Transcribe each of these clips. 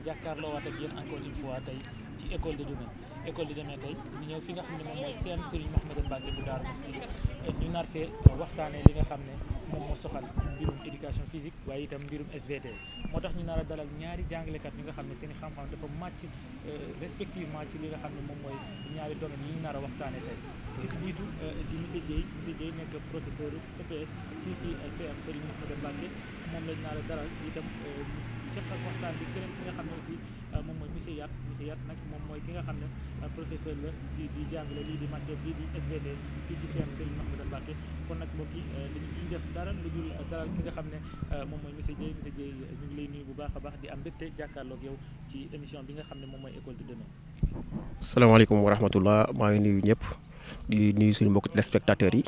jàkkaarloo waat ak yéen encore une fois tey ci école de demain tey ñu ñëw fi nga xam ne moom mooy CEM Serigne Mahmadan Mbacké bu Darou Mouhty ñu nar fee waxtaanee li nga xam ne moom moo soxal mbirum éducation physique waaye itam mbirum SVT moo tax ñu nar a dalal ñaari jàngalekat yi nga xam ne seen i xam-xam dafa màcc respectivement ci li nga xam ne moom mooy ñaari domaines yi ñu nar a waxtaanee tey ki si jiitu di monsieur Dieye nekk professeur EPS fii ci CEM Serigne Mahmadan Mbacké moom lañ nar a dalal itam seq ak waxtaan bi keneen ki nga xam ne aussi moom mooy monsieur Yat nag moom mooy ki nga xam ne professeur la di jàngale lii di matière bii di SVT fii ci CEM Serigne Mahmadan Mbacké kon nag mbokk yi dañuy def dara lu dul dalal ki nga xam ne moom mooy monsieur Dieye ñu ngi lay nuyu bu baax a baax di am mbégte jàkkaarloog yow ci émission bi nga xam ne moom mooy école de demain. salaamaaleykum wa rahmatullah maa ngi nuyu ñëpp di nuyu suñu mbokk téléspectateurs yi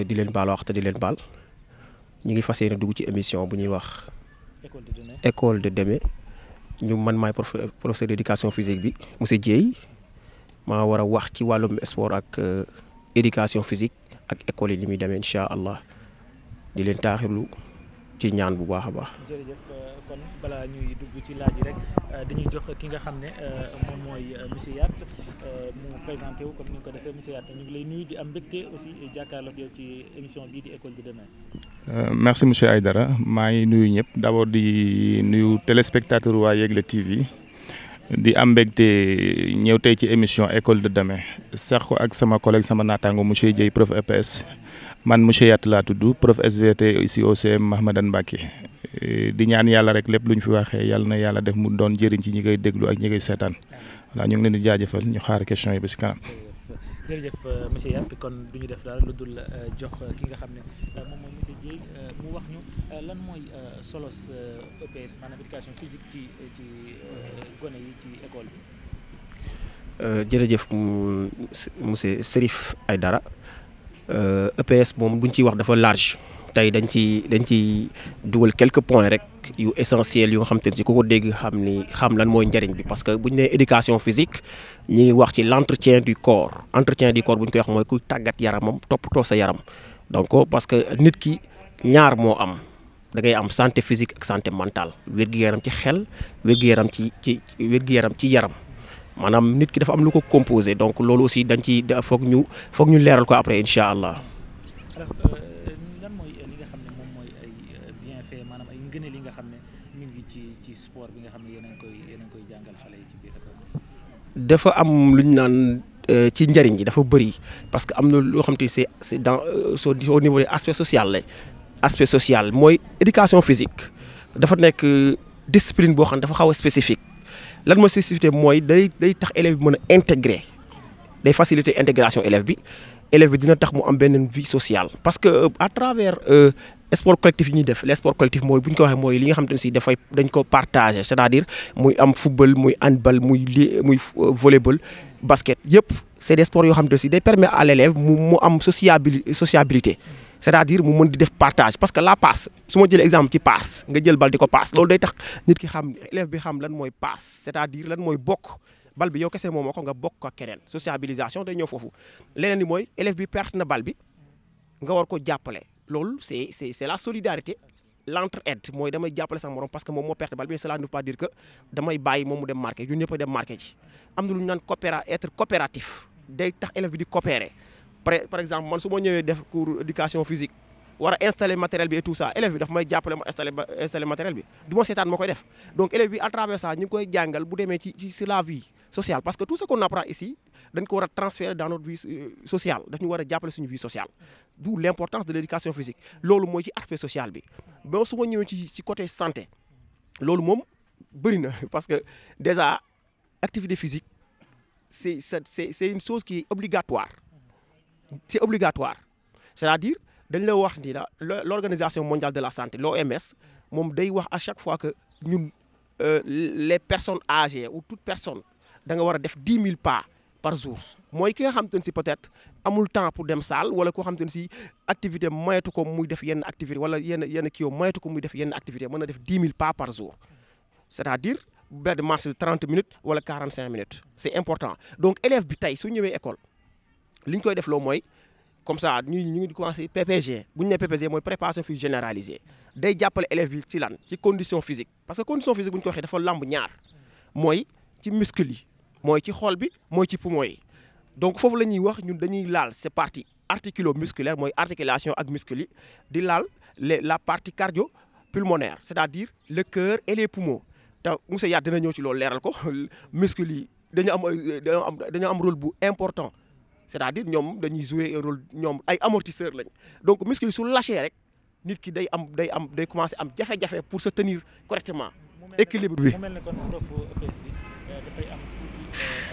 di leen baal wax te di leen baal ñu ngi fas yéene dugg ci émission bu ñuy wax école de demain ñu man maay professeur d'éducation physique bi monsieur Dieye maa war a wax ci wàllum sport ak éducation physique ak école yi ni muy demee incha allah di leen taaxirlu ci ñaan bu baax a baax. jërëjëf kon balaa ñuy dugg ci laaj yi rek dañuy jox ki nga xam ne moom mooy monsieur Yat mu présenté wu comme ni nga ko defee monsieur Yat ñu ngi lay nuyu di am mbégte aussi jàkkaarloog yow ci émission bii di école de demain. merci monsieur Aïdara maa ngi nuyu ñëpp d'abord di nuyu téléspectateur waa Yegle TV di am mbégte ñëw tey ci émission école de demain sax ko ak sama collègue sama naataango monsieur Dieye prof EPS man monsieur Yat laa tudd prof SVT ici au CEM Mahmadan Mbacké di ñaan yàlla rek lépp lu ñu fi waxee yàlla na yàlla def mu doon jëriñ ci ñi koy déglu ak ñi koy seetaan voilà ñu ngi leen di jaajëfal ñu xaar question yi ba si kanam. jërëjëf monsieur Yat kon du ñu def dara lu dul jox ki nga xam ne moom mooy monsieur Dieye mu wax ñu lan mooy solos EPS maanaam éducation physique ci gone yi ci école bi. jërëjëf monsieur Serif Aïdara EPS moom buñ ciy wax dafa large tey dañ ci dugal quelques points rek yu essentiels yu nga xam te ne si ku ko dégg xam lan mooy njëriñ bi parce que buñ nee éducation physique ñi ngi wax ci l'entretien du corps bu ñu koy wax mooy kuy tàggat yaramam toppatoo sa yaram donc parce que nit ki ñaar moo am da ngay am santé physique ak santé mentale wér-gu-yaram ci xel wér-gu-yaram ci yaram maanaam nit ki dafa am lu ko composé donc loolu aussi dañ ci foog ñu leeral ko après incha allah. lan mooy li nga xam ne moom mooy ay bienfait maanaam ay ngëneel li nga xam ne ñu ngi ci sport bi nga xam ne yéen a ngi koy jàngal xale yi ci biir école. dafa am lu ñu naan ci njëriñ ji dafa bëri parce que am na loo xam te c'est dans au niveau de aspect social mooy éducation physique dafa nekk discipline boo xam ne dafa xaw a spécifique. lan mooy spécificité mooy day tax élève bi mën a intégrer day faciliter intégration élève bi dina tax mu am benn vie sociale parce que à travers sport collectif yi ñuy def les sports collectifs mooy bu ñu ko waxee mooy li nga xam te ne si dañ ko partager c'est-à-dire muy am football muy handball muy volleyball basket yëpp c'est des sports yoo xam te ne si day permettre à l'élève mu am sociabilité c'est-à-dire mu mën di def partage parce que la passe su ma jëlee exemple ci passe nga jël bal di ko passe loolu day tax nit ki xam élève bi xam lan mooy passe c'est-à-dire lan mooy bokk bal bi yow kese moom moo ko nga bokk ak keneen sociabilisation day ñëw foofu leneen li mooy élève bi perte na bal bi nga war ko jàppale loolu c'est la solidarité l'entraide mooy damay jàppale sax morom parce que moom moo perte bal bi cela ne veut pas dire que damay bàyyi moom mu dem marqué ñun ñëpp a dem marqué ci am na lu ñu naan être coopératif day tax élève bi di coopérer par exemple man su ma ñëwee def cours éducation physique war a installer matériel bi et tout ça élève bi daf may jàppale ma installer matériel bi du ma seetaan moo koy def donc élève bi à travers ça ñu ngi koy jàngal bu demee ci la vie sociale parce que tout ce qu'on apprend ici dañ ko war a transférer dans notre vie sociale daf ñu war a jàppale suñu vie sociale d'où l'importance de l'éducation physique loolu mooy ci aspect social bi ba su ma ñëwee ci côté santé loolu moom bëri na parce que déjà activité physique c'est une chose qui est obligatoire c'est-à-dire dañ la wax ni l'organisation mondiale de la santé l'OMS moom day wax à chaque fois que ñun les personnes âgées ou toute personne da nga war a def 10 000 pas par jour mooy ki nga xam te ne si peut-être amul temps pour dem salle wala koo xam te ne si activité moyetu ko muy def yenn activité wala yenn kii moyetu ko muy def yenn activité mën na def 10 000 pas par jour c'est-à-dire benn marche de 30 minutes wala 45 minutes c'est important donc élève bi tey su ñëwee école li ñu koy def loo mooy comme ça ñu ngi commencé PPG bu ñu nee PPG mooy préparation physique généralisée day jàppale élèves yi ci lan ci condition physique parce que condition physique bu ñu ko waxee dafa lamb ñaar mooy ci muscle yi mooy ci xol bi mooy ci poumon yi donc foofu la ñuy wax ñun dañuy laal ces parties articulo-musculaire mooy articulation ak muscle yi di laal la partie cardio-pulmonaire c'est-à-dire le cœur et les poumons te monsieur Yade dina ñëw ci loolu leeral ko muscle yi dañoo am rôle bu important c'est-à-dire ñoom dañuy jouer un rôle ñoom ay amortisseur lañ donc muscle yi su lâché rek nit ki day commencer am jafe-jafe pour se tenir correctement équilibre bi. mu mel ne kon prof EPS bi dafay am tuuti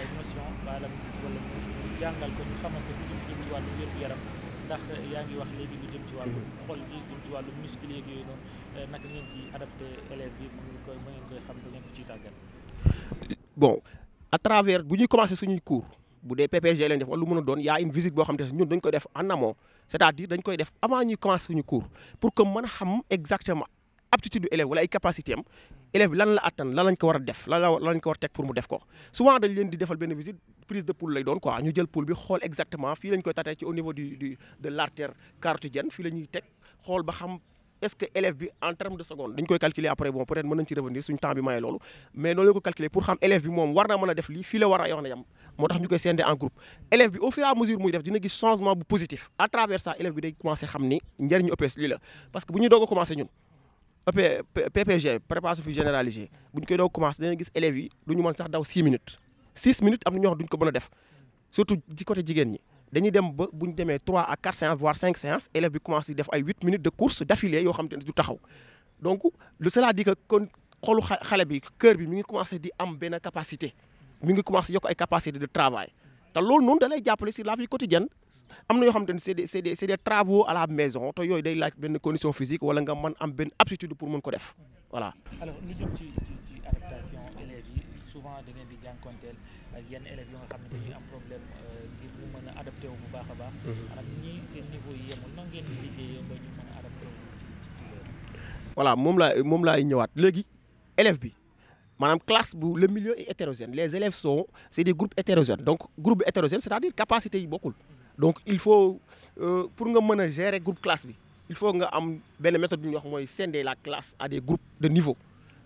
ay notion wala mu jàngal ko ñu xamante ni lu jëm ci wàllu wér-gu-yaram ndax yaa ngi wax léegi lu jëm ci wàllu xol bi jëm ci wàllu muscle yeeg yooyu noonu naka ngeen ci adapté élève bi mu ngeen koy xam da ngeen ko ciy tàggat. bon à travers bu ñuy commencer suñuy cours bu dee PPG leen def wala lu mën a doon y a une visite boo xam te ñun dañ koy def en amont c'est-à-dire dañ koy def avant ñuy commencer suñu cours pour que mën a xam exactement aptitude du élève wala ay capacité am élève bi lan la attan lan lañ ko war a def lan lañ ko war a teg pour mu def ko souvent dañ leen di defal benn visite prise de pouls lay doon quoi ñu jël pouls bi xool exactement fii lañ koy tatee ci au niveau de l'artère carotidienne fii la ñuy teg xool ba xam est-ce que élève bi en terme de seconde dañ koy calculer après bon peut-être mën nañ ci revenir suñu temps bi maye loolu mais noonu la ko calculer pour xam élève bi moom war na mën a def lii fii la war a yoon a yam moo tax ñu koy scinder en groupe élève bi au fur et à mesure muy def dina gis changement bu positif à travers ça élève bi day commencer xam ni njëriñu EPS lii la parce que bu ñuy doog a commencer ñun PPG préparation physique généralisée bu ñu koy doog a commencer dañuy gis élèves yi du ñu mën sax daw 6 minutes 6 minutes am na ñoo xam duñ ko mën a def surtout ci côté jigéen ñi dañuy dem ba bu ñu demee 3 à 4 séances voire 5 séances élève bi commencé def ay 8 minutes de course d'affilée yoo xam te ne du taxaw donc cela dit que kon xolu xale bi cœur bi mi ngi commencé di am benn capacité mi ngi commencé yokk ay capacité de travail te loolu noonu da lay jàppale sur la vie quotidienne am na yoo xam te ne c'est des travaux à la maison te yooyu day laaj benn condition physique wala nga mën am benn aptitude pour mën ko def voilà. alors lu jëm ci adaptation élèves yi souvent da ngeen di jànkonteel ak yenn élèves yoo nga xam ne dañuy am problème ngir ñu mën a adapté wu bu baax a baax. maanaam ñii seen niveau yi yemul nan ngeen di liggéeyee ba ñu mën a adapté wu ci loolu. voilà moom laay ñëwaat léegi élève bi. maanaam classe bu le milieu est hétérogène les élèves c'est des groupes hétérogènes donc groupe bi hétérogène c'est-à-dire capacité yi bokkul donc il faut pour nga mën a gérer groupe classe bi il faut nga am benn méthode bi ñuy wax mooy scinder la classe à des groupes de niveau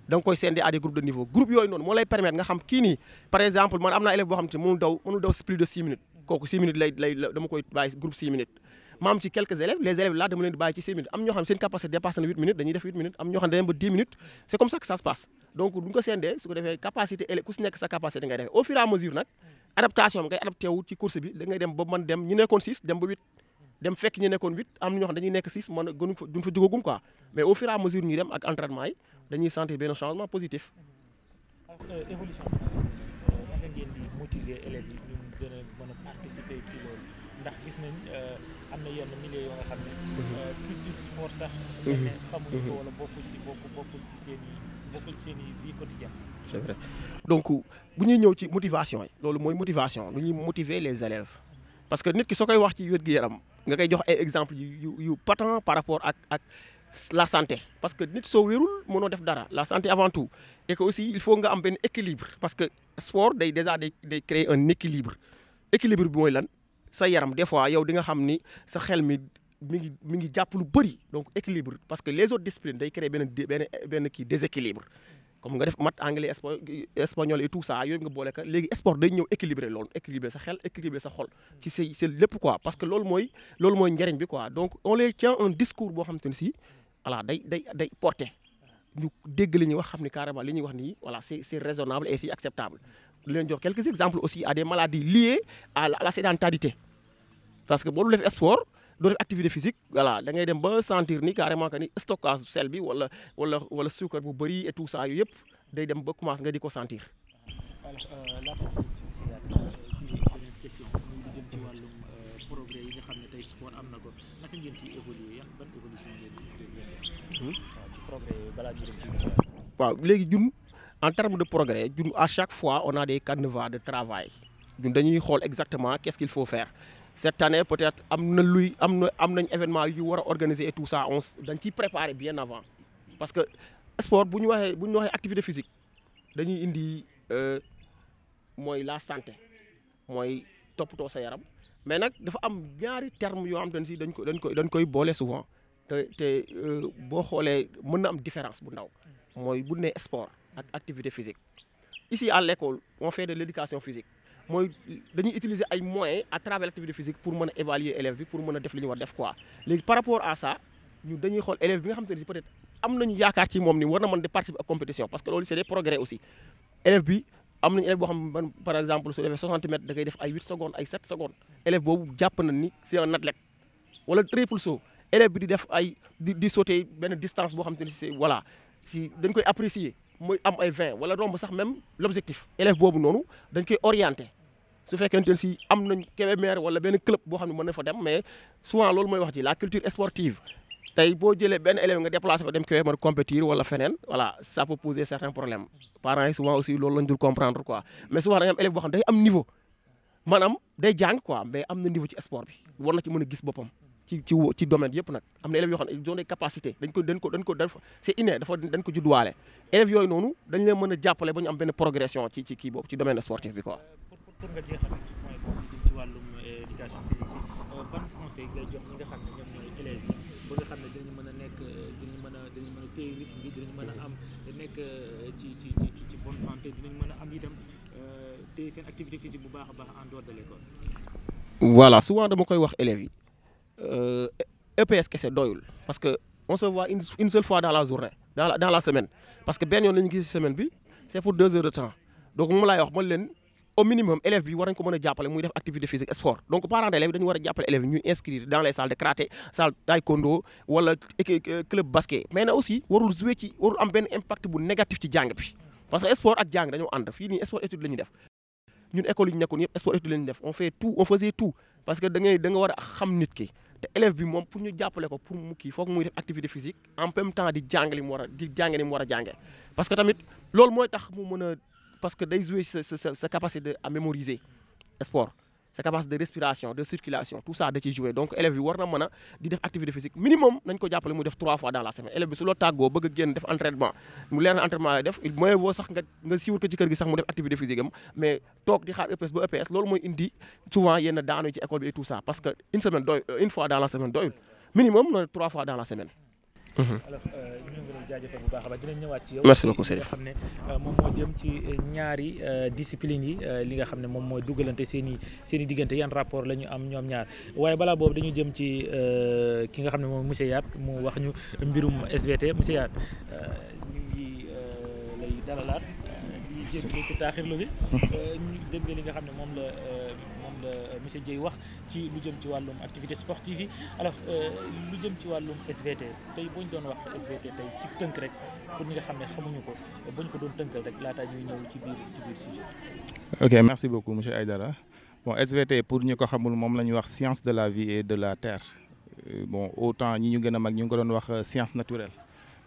da nga koy scinder à des groupes de niveau groupe yooyu noonu moo lay permettre nga xam kii nii par exemple man am naa élève boo xam te mënul daw plus de 6 minutes kooku 6 minutes lay dama koy bàyyi groupe 6 minutes ma am ci quelques élèves les élèves là dama leen di bàyyi ci 6 minutes am ñoo xam ne seen capacité dépassé na 8 minutes dañuy def 8 minutes am ñoo xam ne dañuy ba 10 minutes c'est comme ça que ça se passe donc bu ñu ko sendee su ko defee capacité élève ku si nekk sa capacité ngay defee au fur et à mesure nag adaptation ngay adapté wu ci course bi da ngay dem ba mën dem ñu nekkoon 6 dem ba 8 dem fekk ñu nekkoon 8 am na ñoo xam dañuy nekk 6 mën a gënuñ fa duñ fa jógagum quoi mais au fur et à mesure ñuy dem ak entraînement yi dañuy sentir benn changement positif. évolution bi naka ngeen di motiver élèves yi ñu gën a mën a participer si loolu ndax gis nañ am na yenn milieu yoo nga xam ne culture sport sax mel ne xamuñu ko wala bokkul ci seen i vie quotidienne. c'est vrai donc bu ñuy ñëw ci motivation yi loolu mooy motivation lu ñuy motiver les élèves parce que nit ki soo koy wax ci wér-gu-yaram nga koy jox ay exemples yu patent par rapport ak la santé parce que nit soo wérul mënoo def dara la santé avant tout et que aussi il faut nga am benn équilibre parce que sport day créer un équilibre bi mooy lan sa yaram des fois yow di nga xam ni sa xel mi ngi jàpp lu bëri donc équilibre parce que les autres disciplines day créer benn kii déséquilibre comme nga def maths anglais espagnol et tout ça yooyu nga boole ka léegi sport day ñëw équilibrer loolu équilibrer sa xel équilibrer sa xol ci c'est lépp quoi parce que loolu mooy njariñ bi quoi donc on les tient un discours boo xam te ne si voilà day porter ñu dégg li ñuy wax xam ni carrément li ñuy wax nii voilà c'est raisonnable et c'est acceptable di leen jox quelques exemples aussi à des maladies liées à la sédentarité parce que boo dul def sport doo def activité physique voilà da ngay dem ba sentir ni carrément que ni stockage sel bi wala sucre bu bëri et tout ça yooyu yëpp day dem ba commence nga di ko sentir. question ñu jëm ci wàllum progrès yi nga xam ne tey sport am na ko naka ngeen ciy évoluer ban évolution ngeen di ci progrès yooyu balaa ñu dem ci waaw léegi ñun en termes de progrès ñun à chaque fois on a des canevas de travail ñun dañuy xool exactement qu'est-ce qu'il faut faire cette année peut-être am nañ événement yu war a organiser et tout ça dañ ciy préparer bien avant parce que sport bu ñu waxee activité physique dañuy indi mooy la santé mooy toppatoo sa yaram mais nag dafa am ñaari termes yoo xam te ne si dañ koy boole souvent te boo xoolee mën na am différence bu ndaw mooy bu ne sport ak activité physique. Ici à l'école on fait de l'éducation physique mooy dañuy utiliser ay moyens à travers l'activité physique pour mën a évaluer élève bi pour mën a def li ñu war def quoi léegi par rapport à ça ñu dañuy xool élève bi nga xam te ne si peut-être am nañu yaakaar ci moom ni war na mën de participer ak compétition parce que loolu c'est des progrès aussi élève bi am nañu élève boo xam ne par exemple su defee 60 mètres da koy def ay 8 secondes ay 7 secondes élève boobu jàpp na ni c'est un athlète wala triple saut élève bi di def ay di sauter benn distance boo xam te ne c'est voilà si dañ koy apprécier mooy am ay 20 wala romb sax même l'objectif élève boobu noonu dañ koy orienter su fekkente ne si am nañ Kébémer wala benn club boo xam ne mën na fa dem mais souvent loolu mooy wax ji la culture sportive tey boo jëlee benn élève nga déplacé ko dem Kébémer compétir wala feneen voilà ça peut poser certains problèmes parents yi souvent aussi loolu lañ dul comprendre quoi mais souvent da nga am élève boo xam ne day am niveau maanaam day jàng quoi mais am na niveau ci sport bi war na ci mën a gis boppam ci domaine yëpp nag am na élèves yoo xam ne ils ont des capacités dañ ko c'est inné dañ ko judduwaale élèves yooyu noonu dañ leen mën a jàppale ba ñu am benn progression ci kii boobu ci domaine sportif bi quoi. pour nga jeexal ci point boobu jëm ci wàllum éducation physique bi ban conseil ngay jox ñi nga xam ne ñoom ñooy élèves yi ba nga xam ne dinañ mën a nekk dinañ mën a téye rythme bi dinañ mën a am nekk ci bonne santé dinañ mën a am itam téye seen activité physique bu baax a baax en dehors de l'école. voilà souvent dama koy wax élèves yi. EPS kese doyul parce que on se voit une seule fois dans la journée dans la semaine parce que benn yoon la ñu gis semaine bi c'est pour 2 heures de temps donc moom laay wax man leen au minimum élève bi war nañ ko mën a jàppale muy def activité physique sport donc parents d'élèves dañu war a jàppale élèves ñuy inscrire dans les salles de karaté salle taekwondo wala club basket mais na aussi warul am benn impact bu négatif ci jàng bi parce que sport ak jàng dañoo ànd fii nii sport étude la ñuy def ñun école yi ñu nekkoon yëpp sport étude la ñuy def on faisait tout parce que da nga war a xam nit ki te élève bi moom pour ñu jàppale ko pour mu kii foog muy def activité physique en même temps di jàng li mu war a jàngee parce que tamit loolu mooy tax mu mën a parce que day jouer sa capacité à mémoriser sport sa capacité de respiration de circulation tout ça da ciy jouer donc élève bi war na mën a di def activité physique minimum nañ ko jàppale muy def 3 fois dans la semaine élève bi su loo tàggoo bëgg a génn def entraînement mu leer na entraînement lay def il moyen boo sax nga siiwal ko ci kër gi sax mu def activité physique am mais toog di xaar EPS ba EPS loolu mooy indi souvent yenn daanu ci école bi et tout ça parce que une fois dans la semaine doyul minimum na 3 fois dans la semaine. alors ñu ngi lay jaajëfal bu baax a baax dinañ ñëwaat ci yow. merci beaucoup Serif. li nga xam ne moom moo jëm ci ñaari discipline yi li nga xam ne moom mooy dugalante seen i diggante yan rapport la ñu am ñoom ñaar waaye balaa boobu dañu jëm ci ki nga xam ne moom monsieur Yat mu wax ñu mbirum SVT monsieur Yat ñu ngi lay dalalaat ñu jëm ci taaxirlu bi ñu dégg li nga xam ne moom la monsieur Dieye wax ci lu jëm ci wàllum activité sportive yi alors lu jëm ci wàllum SVT tey boo ñu doon wax SVT tey ci tënk rek pour ñi nga xam ne xamuñu ko boo ñu ko doon tënkal rek laataa ñuy ñëw ci biir sujet. ok merci beaucoup monsieur Aïdara bon SVT pour ñi ko xamul moom la ñuy wax science de la vie et de la terre bon autant ñi ñu gën a mag ñu ngi ko doon wax science naturelle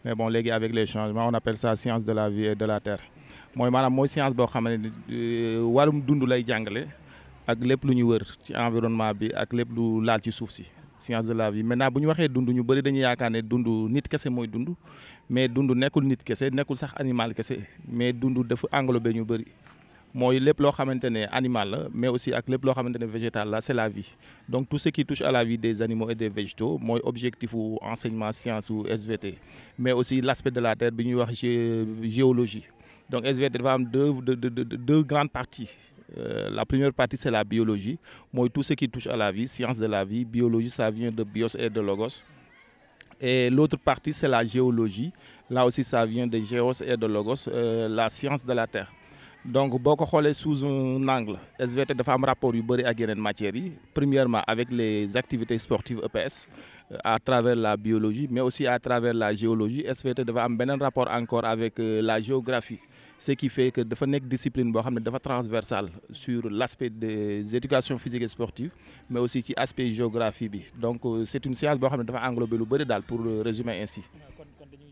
mais bon léegi avec les changements on appelle ça science de la vie et de la terre mooy maanaam mooy science boo xam ne wàllum dund lay jàngale. ak lépp lu ñu wër ci environnement bi ak lépp lu laal ci suuf si science de la vie maintenant bu ñu waxee dund ñu bëri dañuy yaakaar ne dund nit kese mooy dund mais dund nekkul nit kese nekkul sax animal kese mais dund dafa englobé ñu bëri mooy lépp loo xamante ne animal la mais aussi ak lépp loo xamante ne végétal la c'est la vie donc tout ce qui touche à la vie des animaux et des végétaux mooy objectif u enseignement science ou SVT mais aussi l'aspect de la terre bi ñuy wax géologie donc SVT dafa am deux grandes parties. La première partie c'est la biologie mooy tout ce qui touche à la vie science de la vie biologie ça vient de bios et de logos et l'autre partie c'est la géologie là aussi ça vient de géos et de logos la science de la terre donc boo ko xoolee sous un angle SVT dafa am rapport yu bëri ak yeneen matières yi premièrement avec les activités sportives EPS à travers la biologie mais aussi à travers la géologie SVT dafa am beneen rapport encore avec la géographie ce qui fait que dafa nekk discipline boo xam ne dafa transversale sur l'aspect des éducations physiques et sportives mais aussi ci aspect géographie bi donc c'est une science boo xam ne dafa englober lu bëri daal pour résumer ainsi. kon dañuy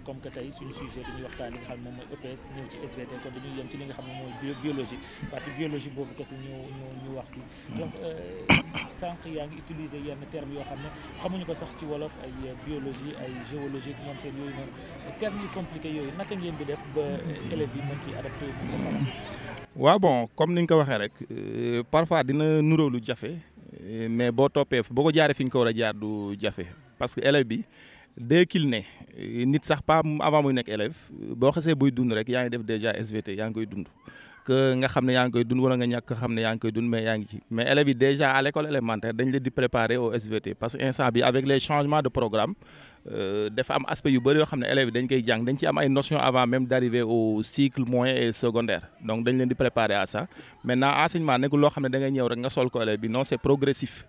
comme que tey suñu sujet bi ñuy waxtaan li nga xam ne moom mooy EPS ñëw ci SVT kon dañuy yem ci li nga xam ne mooy biologie partie biologie boobu kese ñu wax si donc sànq yaa ngi utiliser yenn termes yoo xam ne xamuñu ko sax ci wolof ay biologie ay géologie ñoom seen yooyu noonu termes yu compliqué yooyu naka ngeen di def ba élèves yi mën ci adapté waaw bon comme ni nga ko waxee rek parfois dina nuróo lu jafe mais boo toppee boo ko jaaree fi ñu ko war a jaar du jafe parce que élève bi dès qu'il ne nit sax pas avant muy nekk élève boo xasee buy dund rek yaa ngi def déjà SVT yaa ngi koy dund. que nga xam ne yaa ngi koy dund wala nga ñàkk xam ne yaa ngi koy dund mais yaa ngi ci mais élèves yi déjà à l'école élémentaire dañ leen di préparer au SVT parce que instant bi avec les changements de programme dafa am aspect yu bëri yoo xam ne élèves yi dañ koy jàng dañ ci am ay notions avant même d'arriver au cycle moyen et secondaire donc dañ leen di préparer à ça maintenant enseignement nekkul loo xam ne da ngay ñëw rek nga sol ko élève bi non c'est progressif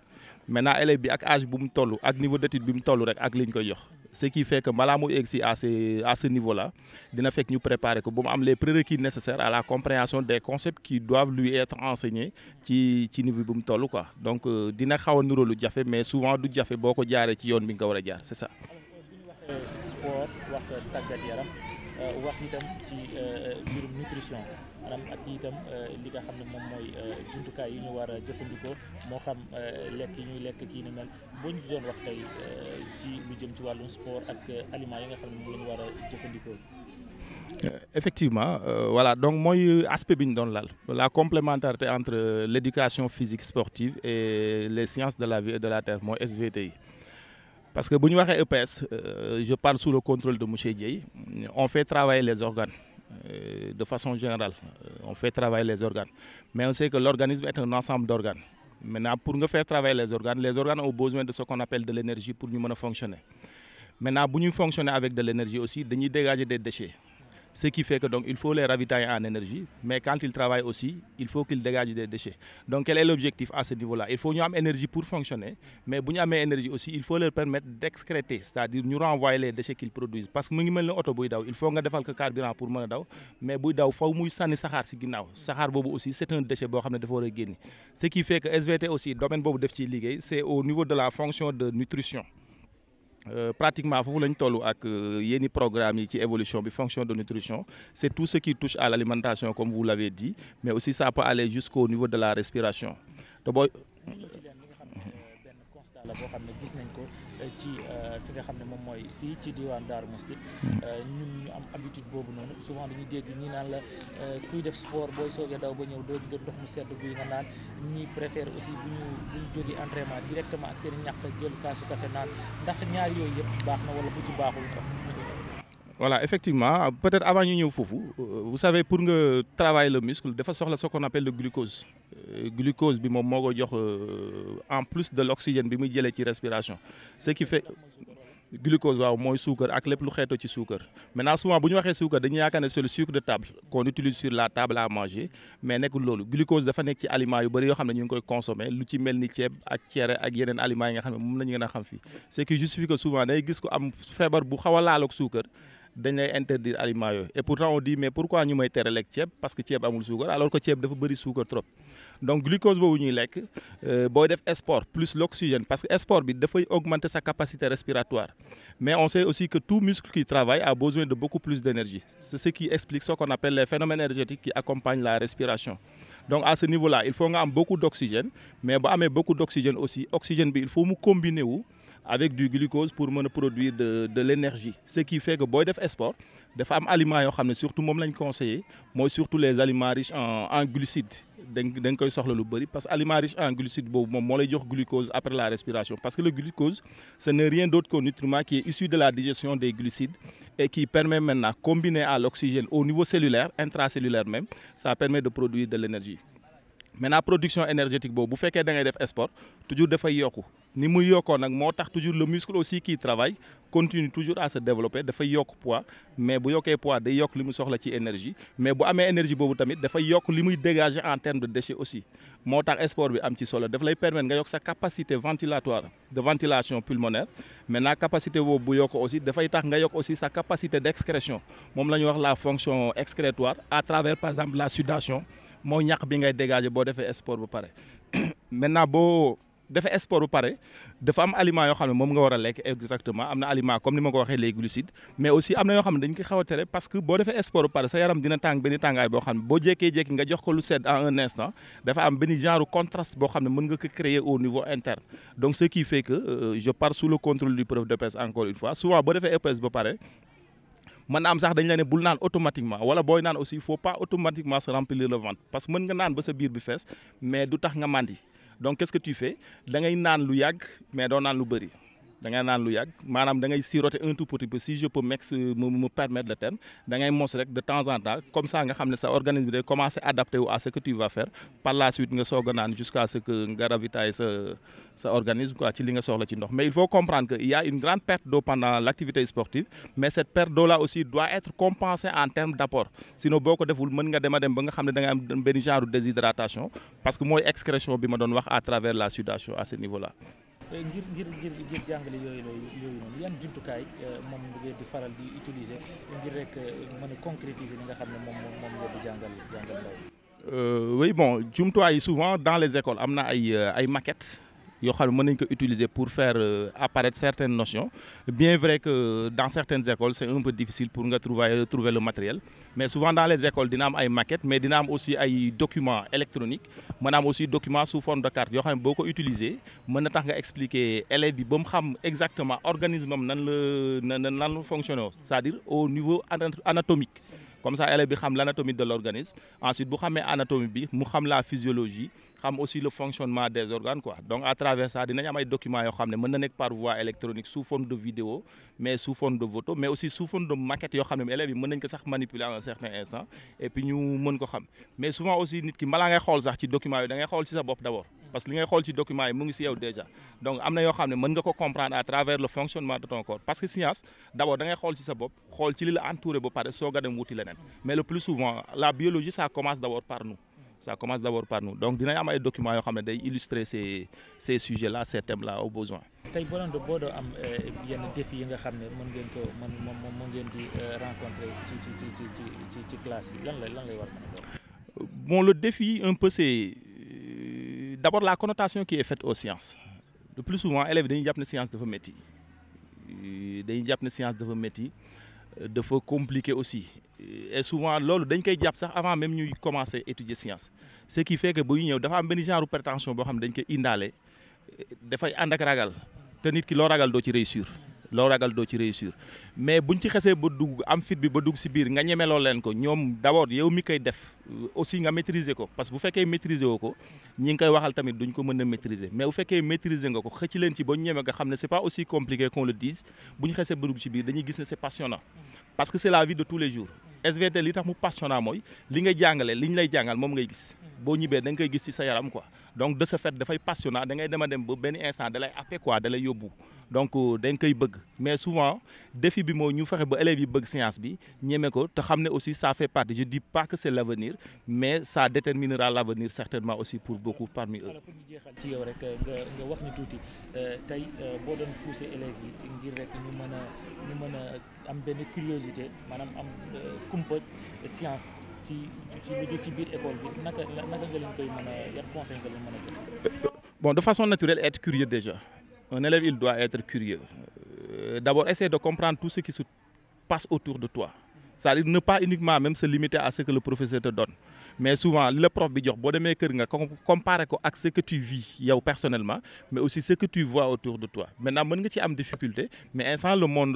maintenant élève bi ak âge bu mu toll ak niveau d'étude bi mu toll rek ak liñ koy jox ce qui fait que balaa muy egg si à ce niveau là dina fekk ñu préparer ko ba mu am les prérequis nécessaires à la compréhension des concepts qui doivent lui être enseignés ci niveau bu mu toll quoi donc dina xaw a nuroo lu jafe mais souvent du jafe boo ko jaaree ci yoon bi nga ko war a jaar c'est ça. bu ñu waxee sport wax tàggat yaram wax itam ci mbirum nutrition maanaam ak itam li nga xam ne moom mooy jumtukaay yi ñu war a jëfandikoo moo xam lekk yi ñuy lekk kii ni mel boo ñu doon wax tey ci lu jëm ci wàllum sport ak aliments yi nga xam ne moom la ñu war a jëfandikoo. Effectivement voilà donc mooy aspect bi ñu doon laal la complémentarité entre l'éducation physique sportive et les sciences de la vie et de la terre mooy SVT. Parce que bu ñu waxee EPS je parle sous le contrôle de monsieur Dieye on fait travailler les organes de façon générale on fait travailler les organes mais on sait que l'organisme est un ensemble d'organes maintenant pour nga faire travailler les organes ont besoin de ce qu'on appelle de l'énergie pour ñu mën a fonctionner maintenant bu ñuy fonctionner avec de l'énergie aussi dañuy dégager des déchets ce qui fait que donc il faut les ravitailler en énergie mais quand ils travaillent aussi il faut qu'ils dégagent des déchets donc quel est l'objectif à ce niveau-là il faut ñu am énergie pour fonctionner mais bu ñu amee énergie aussi il faut leur permettre d'excréter c'est-à-dire ñu renvoyer les déchets qu'ils produisent parce que mu ngi mel ne oto buy daw il faut nga defal ko carburant pour mën a daw mais buy daw faw muy sànni saxaar si ginnaaw saxaar boobu aussi c'est un déchet boo xam ne dafa war a génni ce qui fait que SVT aussi domaine boobu def ciy liggéey c'est au niveau de la fonction de nutrition. Pratiquement foofu lañ toll ak yenn programme yi ci évolution bi fonction de nutrition c'est tout ce qui touche à l'alimentation comme vous l'avez dit mais aussi ça peut aller jusqu'au niveau de la respiration te booy benn constat la boo xam ne gis nañ ko ci fi nga xam ne moom mooy fii ci diwaan Darou Mouhty ñun ñu am habitude boobu noonu souvent dañuy dégg ñi naan la kuy def sport booy soogee daw ba ñëw doo jël ndox mu sedd guy nga naan ñi préfère aussi bu ñu jógee entraînement directement ak seen ñàkk jël kaasu café naan ndax ñaar yooyu yëpp baax na wala bu ci baaxul ndox. Voilà effectivement peut-être avant ñu ñëw foofu vous savez pour nga travailler le muscle dafa soxla ce qu'on appelle le glucose glucose bi moom moo ko jox en plus de l'oxygène bi muy jëlee ci respiration ce qui fait glucose waaw mooy suukar ak lépp lu xeetoo ci suukar maintenant souvent bu ñu waxee suukar dañuy yaakaar ne c'est le sucre de table qu'on utilise sur la table à manger mais nekkul loolu glucose dafa nekk ci aliments yu bëri yoo xam ne ñu ngi koy consommer lu ci mel ni ceeb ak cere ak yeneen aliments yi nga xam ne moom la ñu gën a xam fii ce qui justifie que souvent day gis ko am feebar bu xaw a laal ak suukar dañ lay interdire aliments yooyu et pourtant on dit mais pourquoi ñu may tere lekk ceeb parce que ceeb amul suukar alors que ceeb dafa bëri suukar trop donc glucose boobu ñuy lekk booy def sport plus l'oxygène parce que sport bi dafay augmenter sa capacité respiratoire mais on sait aussi que tout muscle qui travaille a besoin de beaucoup plus d'énergie c'est ce qui explique ce qu'on appelle les phénomènes énergétiques qui accompagnent la respiration donc à ce niveau-là il faut nga am beaucoup d'oxygène mais bu amee beaucoup d'oxygène aussi oxygène bi il faut mu combiner wu avec du glucose pour mën a produire de l'énergie ce qui fait que booy def sport dafa am aliments yoo xam ne surtout moom lañ conseillé mooy surtout les aliments riches en glucides da nga koy soxla lu bëri parce que aliments riches en glucides boobu moom moo lay jox glucose après la respiration parce que le glucose ce n'est rien d'autre qu'un nutriment qui est issu de la digestion des glucides et qui permet maintenant combiné à l'oxygène au niveau cellulaire intracellulaire même ça permet de produire de l'énergie maintenant production énergétique boobu bu fekkee da ngay def sport toujours dafay yokku ni muy yokkoo nag moo tax toujours le muscle aussi qui travaille continue toujours à se développer dafay yokk poids mais bu yokkee poids day yokk li mu soxla ci énergie mais bu amee énergie boobu tamit dafay yokk li muy dégager en termes de déchets aussi moo tax sport bi am ci solo daf lay permettre nga yokk sa capacité ventilatoire de ventilation pulmonaire maintenant capacité boobu bu yokk aussi dafay tax nga yokk aussi sa capacité d'excrétion moom la ñuy wax la fonction excrétoire à travers par exemple la sudation moo ñàkk bi ngay dégager boo defee sport bu pare maintenant boo defee sport bu pare dafa am aliments yoo xam ne moom nga war a lekk exactement am na aliments comme ni ma ko waxee les glucides mais aussi am na yoo xam ne dañ koy xaw a tere parce que boo defee sport bu pare sa yaram dina tàng benn tàngaay boo xam ne boo jékkee-jékki nga jox ko lu sedd en un instant dafa am benn genre contraste boo xam ne mën nga ko créer au niveau interne donc ce qui fait que je pars sous le contrôle du prof d'EPS encore une fois souvent boo defee EPS ba pare mën na am sax dañ la ne bul naan automatiquement wala booy naan aussi il faut pas automatiquement se remplir le ventre parce que mën nga naan ba sa biir bi fees mais du tax nga màndi donc qu'est-ce que tu fais da ngay naan lu yàgg mais doo naan lu bëri da ngay naan lu yàgg maanaam da ngay siroter un tout petit peu si je peux me permettre le terme da ngay mos rek de temps en temps comme ça nga xam ne sa organisme bi day commencer adapté wu à ce que tu vas faire par la suite nga soog a naan jusqu'à ce que nga ravitailler sa organisme quoi ci li nga soxla ci ndox mais il faut comprendre que il y a une grande perte d'eau pendant l'activité sportive mais cette perte d'eau là aussi doit être compensée en termes d'apport sinon boo ko deful mën nga dem ba nga xam ne da ngay am benn genre déshydratation parce que mooy excrétion bi ma doon wax à travers la sudation à ce niveau là. ngir jàngale yooyu noonu yan jumtukaay moom ngeen di faral di utiliser ngir rek mën a concrétiser li nga xam ne moom ngeen di jàngal ndaw. Oui bon jumtuwaay yi souvent dans les écoles am na ay maquettes yoo xam ne mën nañ ko utiliser pour faire apparaître certaines notions bien vrai que dans certaines écoles c'est un peu difficile pour nga trouver le matériel mais souvent dans les écoles dina am ay maquettes mais dina am aussi ay documents électroniques mën na am aussi documents sous forme de carte yoo xam ne boo ko utiliser mën na tax nga expliquer élève bi ba mu xam exactement organisme am nan la fonctionner c'est-à-dire au niveau anatomique comme ça élève bi xam l'anatomie de l'organisme ensuite bu xamee anatomie bi mu xam la physiologie xam aussi le fonctionnement des organes quoi donc à travers ça dinañ am ay documents yoo xam ne mën na nekk par voie électronique sous forme de vidéo mais sous forme de photo mais aussi sous forme de maquette yoo xam ne élèves yi mën nañ ko sax manipuler à un certain instant et puis ñu mën ko xam mais souvent aussi nit ki balaa ngay xool sax ci documents yi da ngay xool ci sa bopp d'abord parce que li ngay xool ci documents yi mu ngi ci yow déjà donc am na yoo xam ne mën nga ko comprendre à travers le fonctionnement de ton corps parce que science d'abord da ngay xool ci sa bopp xool ci li la entouré ba pare soog a dem wuti leneen mais le plus souvent la biologie ça commence d'abord par nous donc dinañ am ay documents yoo xam ne day illustrer ces sujets là ces thèmes là au besoin. tey boo doon am yenn défis yi nga xam ne mën ngeen di rencontrer ci classe yi lan lay war a doon. Bon le défi un peu c'est d'abord la connotation qui est faite aux sciences le plus souvent élèves dañuy jàpp ne science dafa métti dafa compliqué aussi et souvent loolu dañ koy jàpp sax avant même ñuy commencer étudier science ce qui fait que bu ñu ñëw dafa am benn genre prétention boo xam ne dañ koy indaale dafay ànd ak ragal te nit ki loo ragal doo ci réussir mais buñ ci xesee ba dugg am fit bi ba dugg ci biir nga ñemeloo leen ko ñoom d'abord yow mi koy def aussi nga maîtriser ko parce que bu fekkee maîtriser woo ko ñi ngi koy waxal tamit duñ ko mën a maîtriser mais bu fekkee maîtriser nga ko xëcc leen ci ba ñu ñeme nga xam ne c'est pas aussi compliqué qu'on le dise bu ñu xesee ba dugg ci biir dañuy gis ne c'est passionnant parce que c'est la vie de tous les jours SVT li tax mu passionnant mooy li ngay jàngale li ñu lay jàngal moom ngay gis boo ñibbee da nga koy gis ci sa yaram quoi donc de ce fait dafay passionnant da ngay dem ba benn instant da lay happé quoi da lay yóbbu donc da nga koy bëgg mais souvent défi bi moo ñu fexe ba élèves yi bëgg science bi ñeme ko te xam ne aussi ça fait partie je dis pas que c'est l'avenir mais ça déterminera l'avenir certainement aussi pour beaucoup parmi eux. alors pour ñu jeexal ci yow rek nga wax ñu tuuti tey boo doon pousser élèves yi ngir rek ñu mën a am benn curiosité maanaam am kumpa science ci biir école bi naka nga leen koy mën a yan conseil nga leen mën a jox. Bon de façon naturelle être curieux déjà. Un élève, il doit être curieux. D'abord, essayer de comprendre tout ce qui se passe autour de toi. C'est-à-dire ne pas uniquement même se limiter à ce que le professeur te donne. Mais souvent, le prof bi jox boo demee kër nga comparer ko ak ce que tu vis yow personnellement, mais aussi ce que tu vois autour de toi. Maintenant, mën nga ci am difficulté, mais instant le monde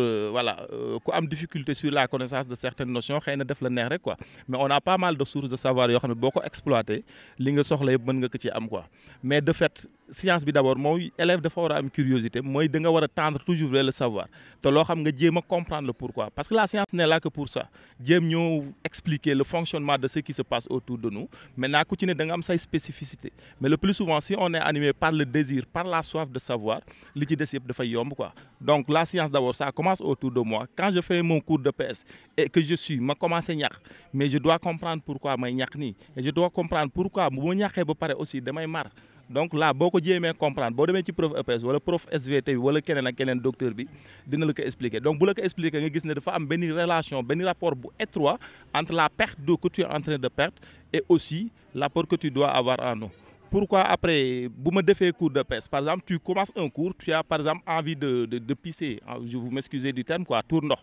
ku am difficulté sur la connaissance de certaines notions, xëy na def la neex rek quoi. Mais on a pas mal de sources de savoir yoo xam ne boo ko exploiter, li nga soxla yëpp mën nga ko ci am quoi. Mais de fait, science bi d'abord mooy élève dafa war a am curiosité mooy da nga war a tendre toujours vers le savoir te loo xam nga jéem a comprendre le pourquoi parce que la science n'est là que pour ça jéem ñoo expliquer le fonctionnement de ce qui se passe autour de nous maintenant ku ci ne da nga am say spécificité mais le plus souvent si on est animé par le désir par la soif de savoir li ci des yëpp dafay yomb quoi donc la science d'abord ça commence autour de moi quand je fais mon cours de PS et que je suis ma commencé ñàkk mais je dois comprendre pourquoi may ñàkk nii et je dois comprendre pourquoi bu ma ñàkkee ba pare aussi damay mar donc là boo ko jéemee comprendre boo demee ci prof EPS wala prof SVT bi wala keneen ak keneen docteur bi dina la ko expliquer donc bu la ko expliquer nga gis ne dafa am benn relation benn rapport bu étroit entre la perte d'eau que tu es en train de perdre et aussi l'apport que tu dois avoir en eau. Pourquoi après bu ma defee cours de EPS par exemple tu commences un cours tu as par exemple envie de pisser je vous m'excusez du terme quoi tuur ndox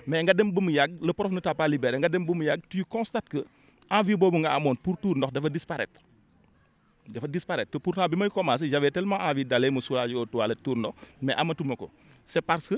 mais nga dem ba mu yàgg le prof ne t'a pas libéré nga dem ba mu yàgg tu constates que envie boobu nga amoon pour tuur ndox dafa disparaître te pourtant bi may commencer j'avais tellement envie d'aller me soulager aux toilettes tour ndox mais amatuma ko c'est parce que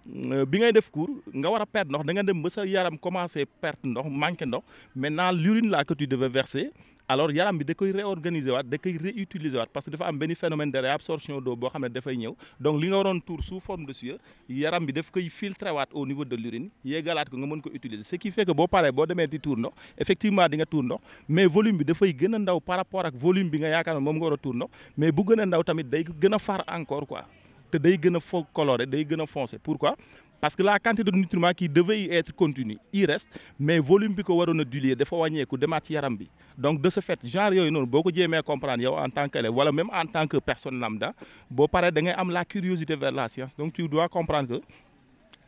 bi ngay def cours nga war a perdre ndox da nga dem ba sa yaram commencé perdre ndox manqué ndox maintenant l'urine là que tu devais verser alors yaram bi da koy réorganiser waat da koy réutiliser waat parce que dafa am benn phénomène de réabsorption d'eau boo xam ne dafay ñëw donc li nga waroon tuur sous forme de sueur yaram bi daf koy filtrer waat au niveau de l'urine yéegalaat ko nga mën ko utiliser ce qui fait que boo paree boo demee di tuur ndox effectivement di nga tuur ndox mais volume bi dafay gën a ndaw par rapport ak volume bi nga yaakaar ne moom nga war a tuur ndox mais bu gën a ndaw tamit day gën a far encore quoi te day gën a fo coloré day gën a foncé pourquoi parce que la quantité de nutriments qui devait y être continue il reste mais volume bi ko waroon a diluer dafa wàññeeku demaat ci yaram bi donc de ce fait genre yooyu noonu boo ko jéemee comprendre yow en tant qu'élève wala même en tant que personne lambda boo paree da ngay am la curiosité vers la science donc tu dois comprendre que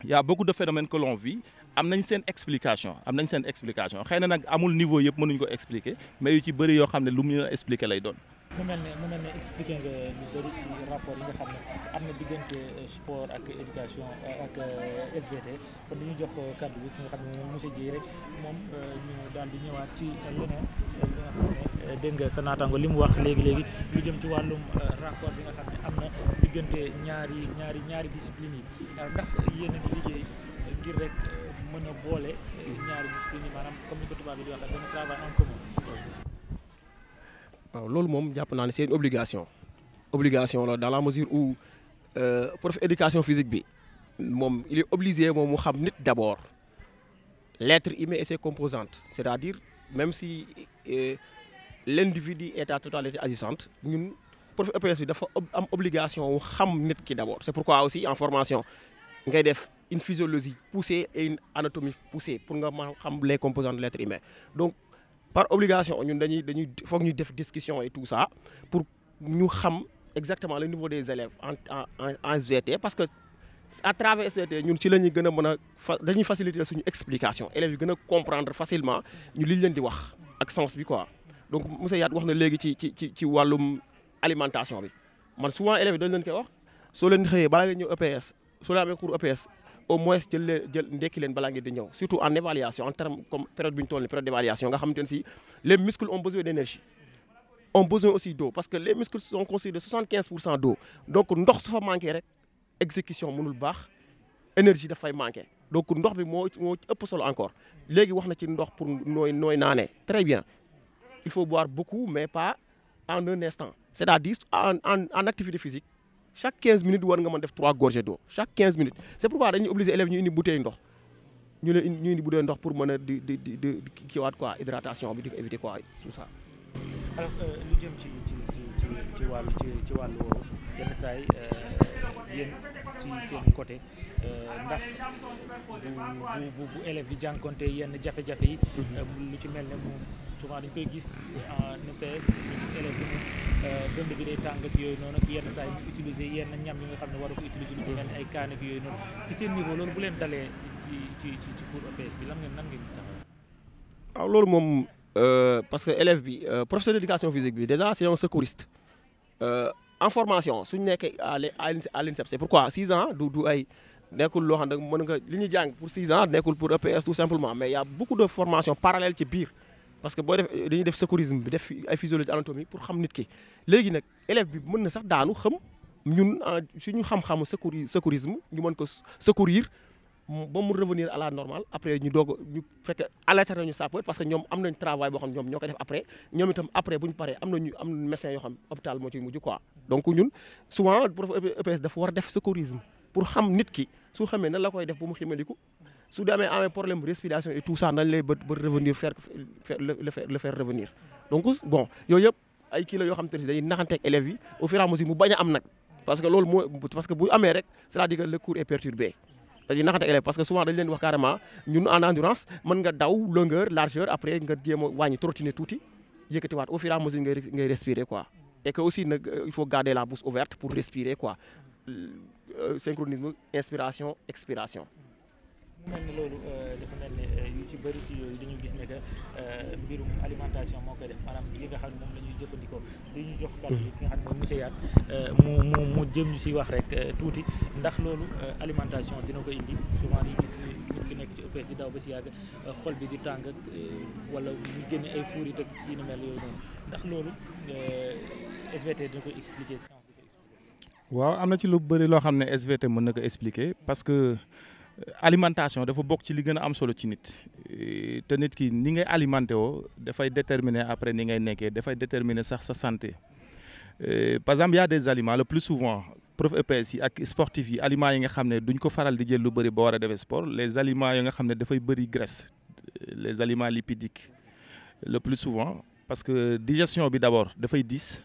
il y a beaucoup de phénomènes que l'on vit am nañ seen explication xëy na nag amul niveau yëpp mënuñ ko expliquer mais yu ci bëri yoo xam ne lu mu ñu expliquer lay doon. mu mel ne expliqué nga lu bëri ci rapport yi nga xam ne am na diggante sport ak éducation ak SVT kon dañuy jox kàddu bi ki nga xam ne moom monsieur Dieye rek moom ñu daal di ñëwaat ci leneen li nga xam ne dégg nga sa naataango li mu wax léegi lu jëm ci wàllum rapport bi nga xam ne am na diggante ñaari discipline yi ndax yéen a ngi liggéey ngir rek mën a boole ñaari discipline yi maanaam comme ni ko tubaab bi di waxee benn travail en commun. waaw loolu moom jàpp naa ne c'est une obligation la dans la mesure où prof éducation physique bi moom il est obligé moom mu xam nit d'abord l'être humain et ses composantes c'est-à-dire même si l'individu est à totalité agissante ñun prof EPS bi dafa am obligation wu xam nit ki d'abord c'est pourquoi aussi en formation ngay def une physiologie poussée et une anatomie poussée pour nga mën xam les composantes de l'être humain donc par obligation ñun dañuy foog ñu def discussion et tout ça pour ñu xam exactement le niveau des élèves en SVT parce que à travers SVT ñun ci la ñuy gën a mën a dañuy faciliter suñu explication élèves yi gën a comprendre facilement ñu liñ leen di wax ak sens bi quoi donc monsieur Yat wax na léegi ci wàllum alimentation bi man souvent élèves yi dañ leen koy wax soo leen xëyee balaa ngeen ñëw EPS soo leen amee cours EPS au moins jël ndekki leen balaa ngeen di ñëw surtout en évaluation en terme comme période bi ñu toll nii période d'évaluation nga xamante ne si les muscles ont besoin d'énergie ont besoin aussi d'eau parce que les muscles sont constitués de 75% d'eau donc ndox su fa manqué rek exécution mënul baax énergie dafay manqué donc ndox bi moo ëpp solo encore léegi wax na ci ndox pour nooy naanee très bien il faut boire beaucoup mais pas en un instant c'est-à-dire en activité physique chaque 15 minutes war nga mën def 3 gorgées d'eau chaque 15 minutes c'est pourquoi dañuy obligé élèves ñu indi bouteille ndox ñu indi bouteille ndox pour mën a di kiiwaat quoi hydratation bi di ko éviter quoi tout ça. alors lu jëm ci wàllu woowu yenn saa yi yéen ci seen côté ndax bu élèves yi jànkonte yenn jafe-jafe yi. lu ci mel ne moom souvent dañ koy gis en EPS ñu gis élèves bi dënd bi day tàng ak yooyu noonu ak yenn saa yi ñu utiliser yenn ñam yi nga xam ne war ko utiliser lu ci mel ne ay kaan ak yooyu noonu ci seen niveau loolu bu leen dalee ci cours EPS bi nan ngeen taxaw. waaw loolu moom. Parce que élève bi professeur d'éducation physique bi déjà c'est un secouriste en formation suñu nekkee à l'INSEP c'est pourquoi 6 ans du ay nekkul loo xam ne mën nga li ñuy jàng pour 6 ans nekkul pour EPS tout simplement mais il y a beaucoup de formations parallèles ci biir parce que boo def dañuy def secourisme bi def ay physiologie anatomie pour xam nit ki léegi nag élève bi mën na sax daanu xam ñun suñu xam-xamu secourisme ñu mën ko secourir ba mu revenir à la normale après ñu doog ñu fekk alerté nañu sapeur parce que ñoom am nañ travail boo xam ñoom ñoo koy def après ñoom itam après bu ñu paree am médecin yoo xam hôpital moo ciy mujj quoi donc ñun souvent prof EPS dafa war a def secourisme pour xam nit ki su xamee nan la koy def ba mu ximaliku su demee amee problème respiration et tout ça nañ lay ba revenir le faire revenir donc bon yooyu yëpp ay kii la yoo xam te ne dañuy naxanteeg élèves yi au fur et à mesure mu bañ a am nag parce que loolu parce que bu amee rek c'est-à-dire que le cours est perturbé dañuy naxante élèves parce que souvent dañ leen wax carrément ñun en endurance mën nga daw longueur largeur après nga jéem a wàññi trottiner tuuti yëkkatiwaat au fur et à mesure ngay respirer quoi et que aussi nag il faut garder la bouche ouverte pour respirer quoi synchronisme inspiration expiration. mu mel ni loolu dafa mel ne yu ci bëri ci yooyu dañu gis ne que mbirum alimentation moo koy def maanaam li nga xam ne moom la ñuy jëfandikoo dañuy jox kàddu gi ki nga xam ne moom monsieur Yat mu jëm ñu si wax rek tuuti ndax loolu alimentation dina ko indi souvent dañuy gis nit ki nekk ci EPS di daw ba si yàgg xol bi di tàng ak wala ñu génne ay fuurit ak yi ni mel yooyu noonu ndax loolu SVT dina koy expliquer science di ko expliquer. waaw am na ci lu bëri loo xam ne SVT mën na ko expliquer parce que alimentation dafa bokk ci li gën a am solo ci nit te nit ki ni ngay alimenté woo dafay déterminer après ni ngay nekkee dafay déterminer sax sa santé par exemple y a des aliments le plus souvent prof EPS yi ak sportif yi aliments yi nga xam ne duñ ko faral di jël lu bëri ba war a defee sport les aliments yi nga xam ne dafay bëri graisse les aliments lipidiques le plus souvent parce que digestion bi d'abord dafay diis.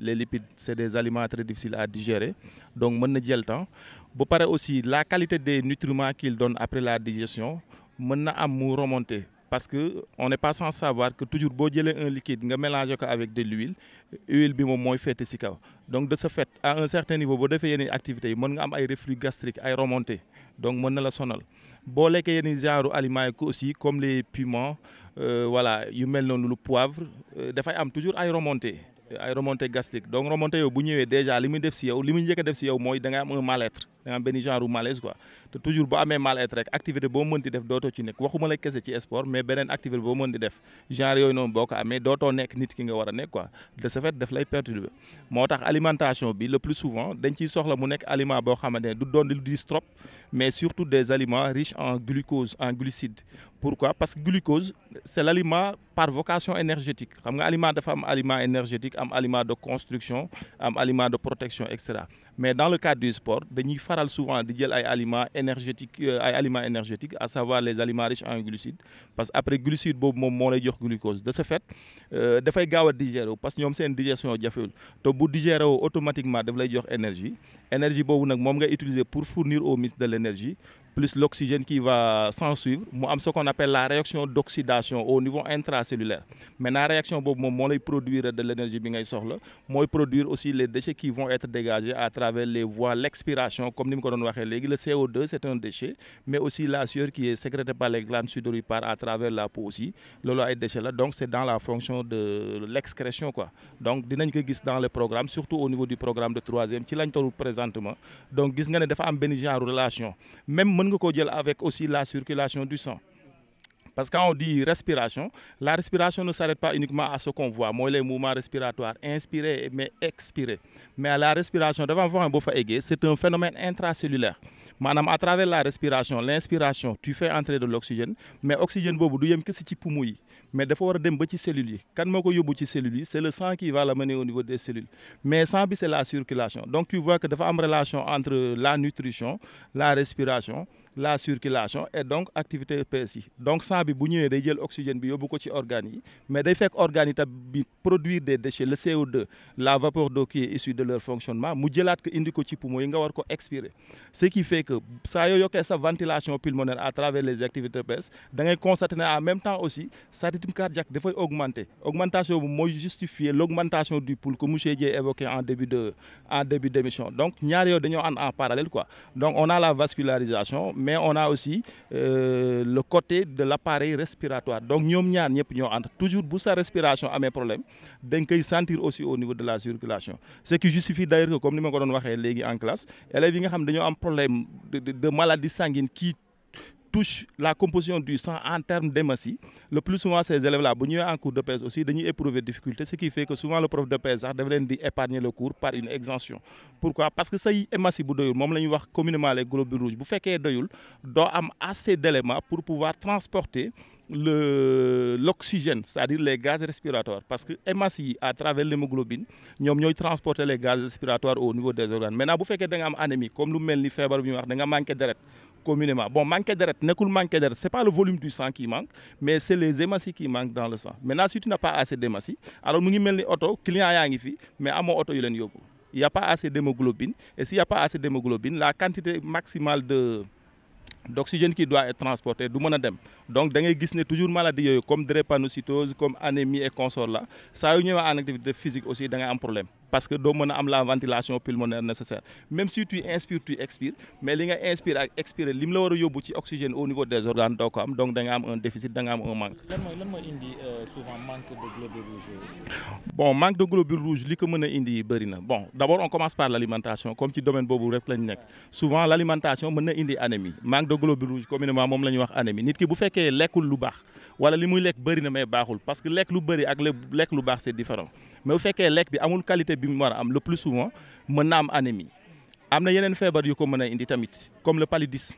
Les lipides c'est des aliments très difficiles à digérer donc mën na jël temps ba pare aussi la qualité des nutriments qu'ils donnent après la digestion mën na am mu remonter parce que on n'est pas sans savoir que toujours boo jëlee un liquide nga mélanger ko avec de l'huile bi moom mooy féete ci kaw donc de ce fait à un certain niveau boo defee yenn activités yi mën nga am ay reflux gastrique ay remontées donc mën na la sonal boo lekkee yenn genre aliments yi aussi comme les piments voilà yu mel noonu lu poivre dafay am toujours ay remontées. Ay remontée gastrique donc remontée yow bu ñëwee déjà li muy def ci yow li muy njëkk a def ci yow mooy da ngay am un mal-être da nga am benn genre malaise quoi te toujours boo amee mal-être rek activité boo mën di def dootoo ci nekk waxuma la kese ci sport mais beneen activité boo mën di def genre yooyu noonu boo ko amee dootoo nekk nit ki nga war a nekk quoi de ce fait daf lay perturber moo tax alimentation bi le plus souvent dañ ciy soxla mu nekk aliment boo xamante ne du doon lu diis trop mais surtout des aliments riches en glucose en glucides. Pourquoi? Parce que glucose c'est l'aliment par vocation énergétique xam nga aliment dafa am aliment énergétique am aliment de construction am aliment de protection et cetera mais dans le cadre du sport dañuy faral souvent di jël ay aliments énergétiques à savoir les aliments riches en glucides parce que après glucide boobu moom moo lay jox glucose de ce fait dafay gaaw a digérer wu parce que ñoom seen digestion jafewul te bu digérer wu automatiquement daf lay jox énergie boobu nag moom nga utiliser pour fournir aux muscles de l'énergie plus l'oxygène qui va s'en suivre mu am ce qu'on appelle la réaction d'oxydation au niveau intracellulaire maintenant réaction boobu moom moo lay produire de l'énergie bi ngay soxla mooy produire aussi les déchets qui vont être dégagés à travers les voies l'expiration comme ni mu ko doon waxee léegi le CO2 c'est un déchet mais aussi la sueur qui est sécrétée par les glandes sudoripares à travers la peau aussi loolu ay déchets la donc c'est dans la fonction de l'excrétion quoi donc dinañ ko gis dans le programme surtout au niveau du programme de troisième ci lañ tollu présentement donc gis nga ne dafa am benn genre relation même mën nga koo jël avec aussi la circulation du sang parce que quand on dit respiration la respiration ne s'arrête pas uniquement à ce qu'on voit mooy les mouvements respiratoires inspirer mais expirer mais la respiration dafa am foo xam boo fa eggee c'est un phénomène intracellulaire maanaam à travers la respiration l'inspiration tu fais entrer de l'oxygène mais oxygène boobu du yem kese ci poumon yi mais dafa war a dem ba ci cellules yi kan moo ko yóbbu ci cellules yi c'est le sang qui va l'amener au niveau des cellules mais sang bi c'est la circulation donc tu vois que dafa am relation entre la nutrition la respiration la circulation et donc activité EPS yi donc sang bi bu ñëwee day jël oxygène bi yóbbu ko ci organes yi mais day fekk organes yi tam bi produire des déchets le CO2 la vapeur d'eau qui est issue de leur fonctionnement mu jëlaat ko indi ko ci poumon yi nga war ko expirer ce qui fait que saa yoo yokkee sa ventilation pulmonaire à travers les activités EPS da ngay constater ne en même temps aussi sa rythme cardiaque dafay augmenter augmentation bu mooy justifier l'augmentation du pouls que monsieur Dieye évoqué en début d'émission donc ñaar yooyu dañoo ànd en parallèle quoi donc on a la vascularisation mais on a aussi le côté de l'appareil respiratoire donc ñoom ñaar ñëpp ñoo ànd toujours bu sa respiration amee problème dañ koy sentir aussi au niveau de la circulation ce qui justifie d'ailleurs que comme ni ma ko doon waxee léegi en classe élèves yi nga xam dañoo am problème de maladie sanguine qui touche la composition du sang en termes d'hématie le plus souvent ces élèves-là bu ñëwee en cours d'EPS aussi dañuy éprouver difficulté ce qui fait que souvent le prof d'EPS sax dafa leen di épargner le cours par une exemption pourquoi parce que say hématie bu doyul moom la ñuy wax communément les globules rouges bu fekkee doyul doo am assez d'éléments pour pouvoir transporter l'oxygène c'est-à-dire les gaz respiratoires parce que hématie yi à travers l'hémoglobine ñoom ñooy transporter les gaz respiratoires au niveau des organes maintenant bu fekkee da nga am anémie comme lu mel ni feebar bi ñu wax da nga manqué deret communément bon manquer deret nekkul manquer deret c'est pas le volume du sang qui manque mais c'est les hématies qui manquent dans le sang maintenant si tu n'as pas assez d'hématie alors mu ngi mel ni oto client yaa ngi fi mais amoo oto yu leen yóbbu il y a pas assez d'hémoglobine et s'il y a pas assez d'hémoglobine la quantité maximale d'oxygène qui doit être transporté du mën a dem donc da ngay gis ne toujours maladie yooyu comme drépanocytose comme anémie et consorts là saa yu ñëwee en activité physique aussi da ngay am problème parce que doo mën a am la ventilation pulmonaire nécessaire même si tu inspires tu expires mais li nga inspire ak expirer lim la war a yóbbu ci oxygène au niveau des organes doo ko am donc da nga am un déficit da nga am un manque. lan mooy indi souvent manque de globules rouges. bon manque de globules rouges li ko mën a indi bëri na bon d'abord on commence par l'alimentation comme ci domaine boobu rek lañ nekk souvent l'alimentation mën na indi anémie manque de globules rouges communément moom la ñuy wax anémie nit ki bu fekkee lekkul lu baax wala li muy lekk bëri na mais baaxul parce que lekk lu bëri ak lekk lu baax c'est différent mais bu fekkee lekk bi amul qualité bi mu war a am le plus souvent mën na am anémie am na yeneen feebar yu ko mën a indi tamit comme le paludisme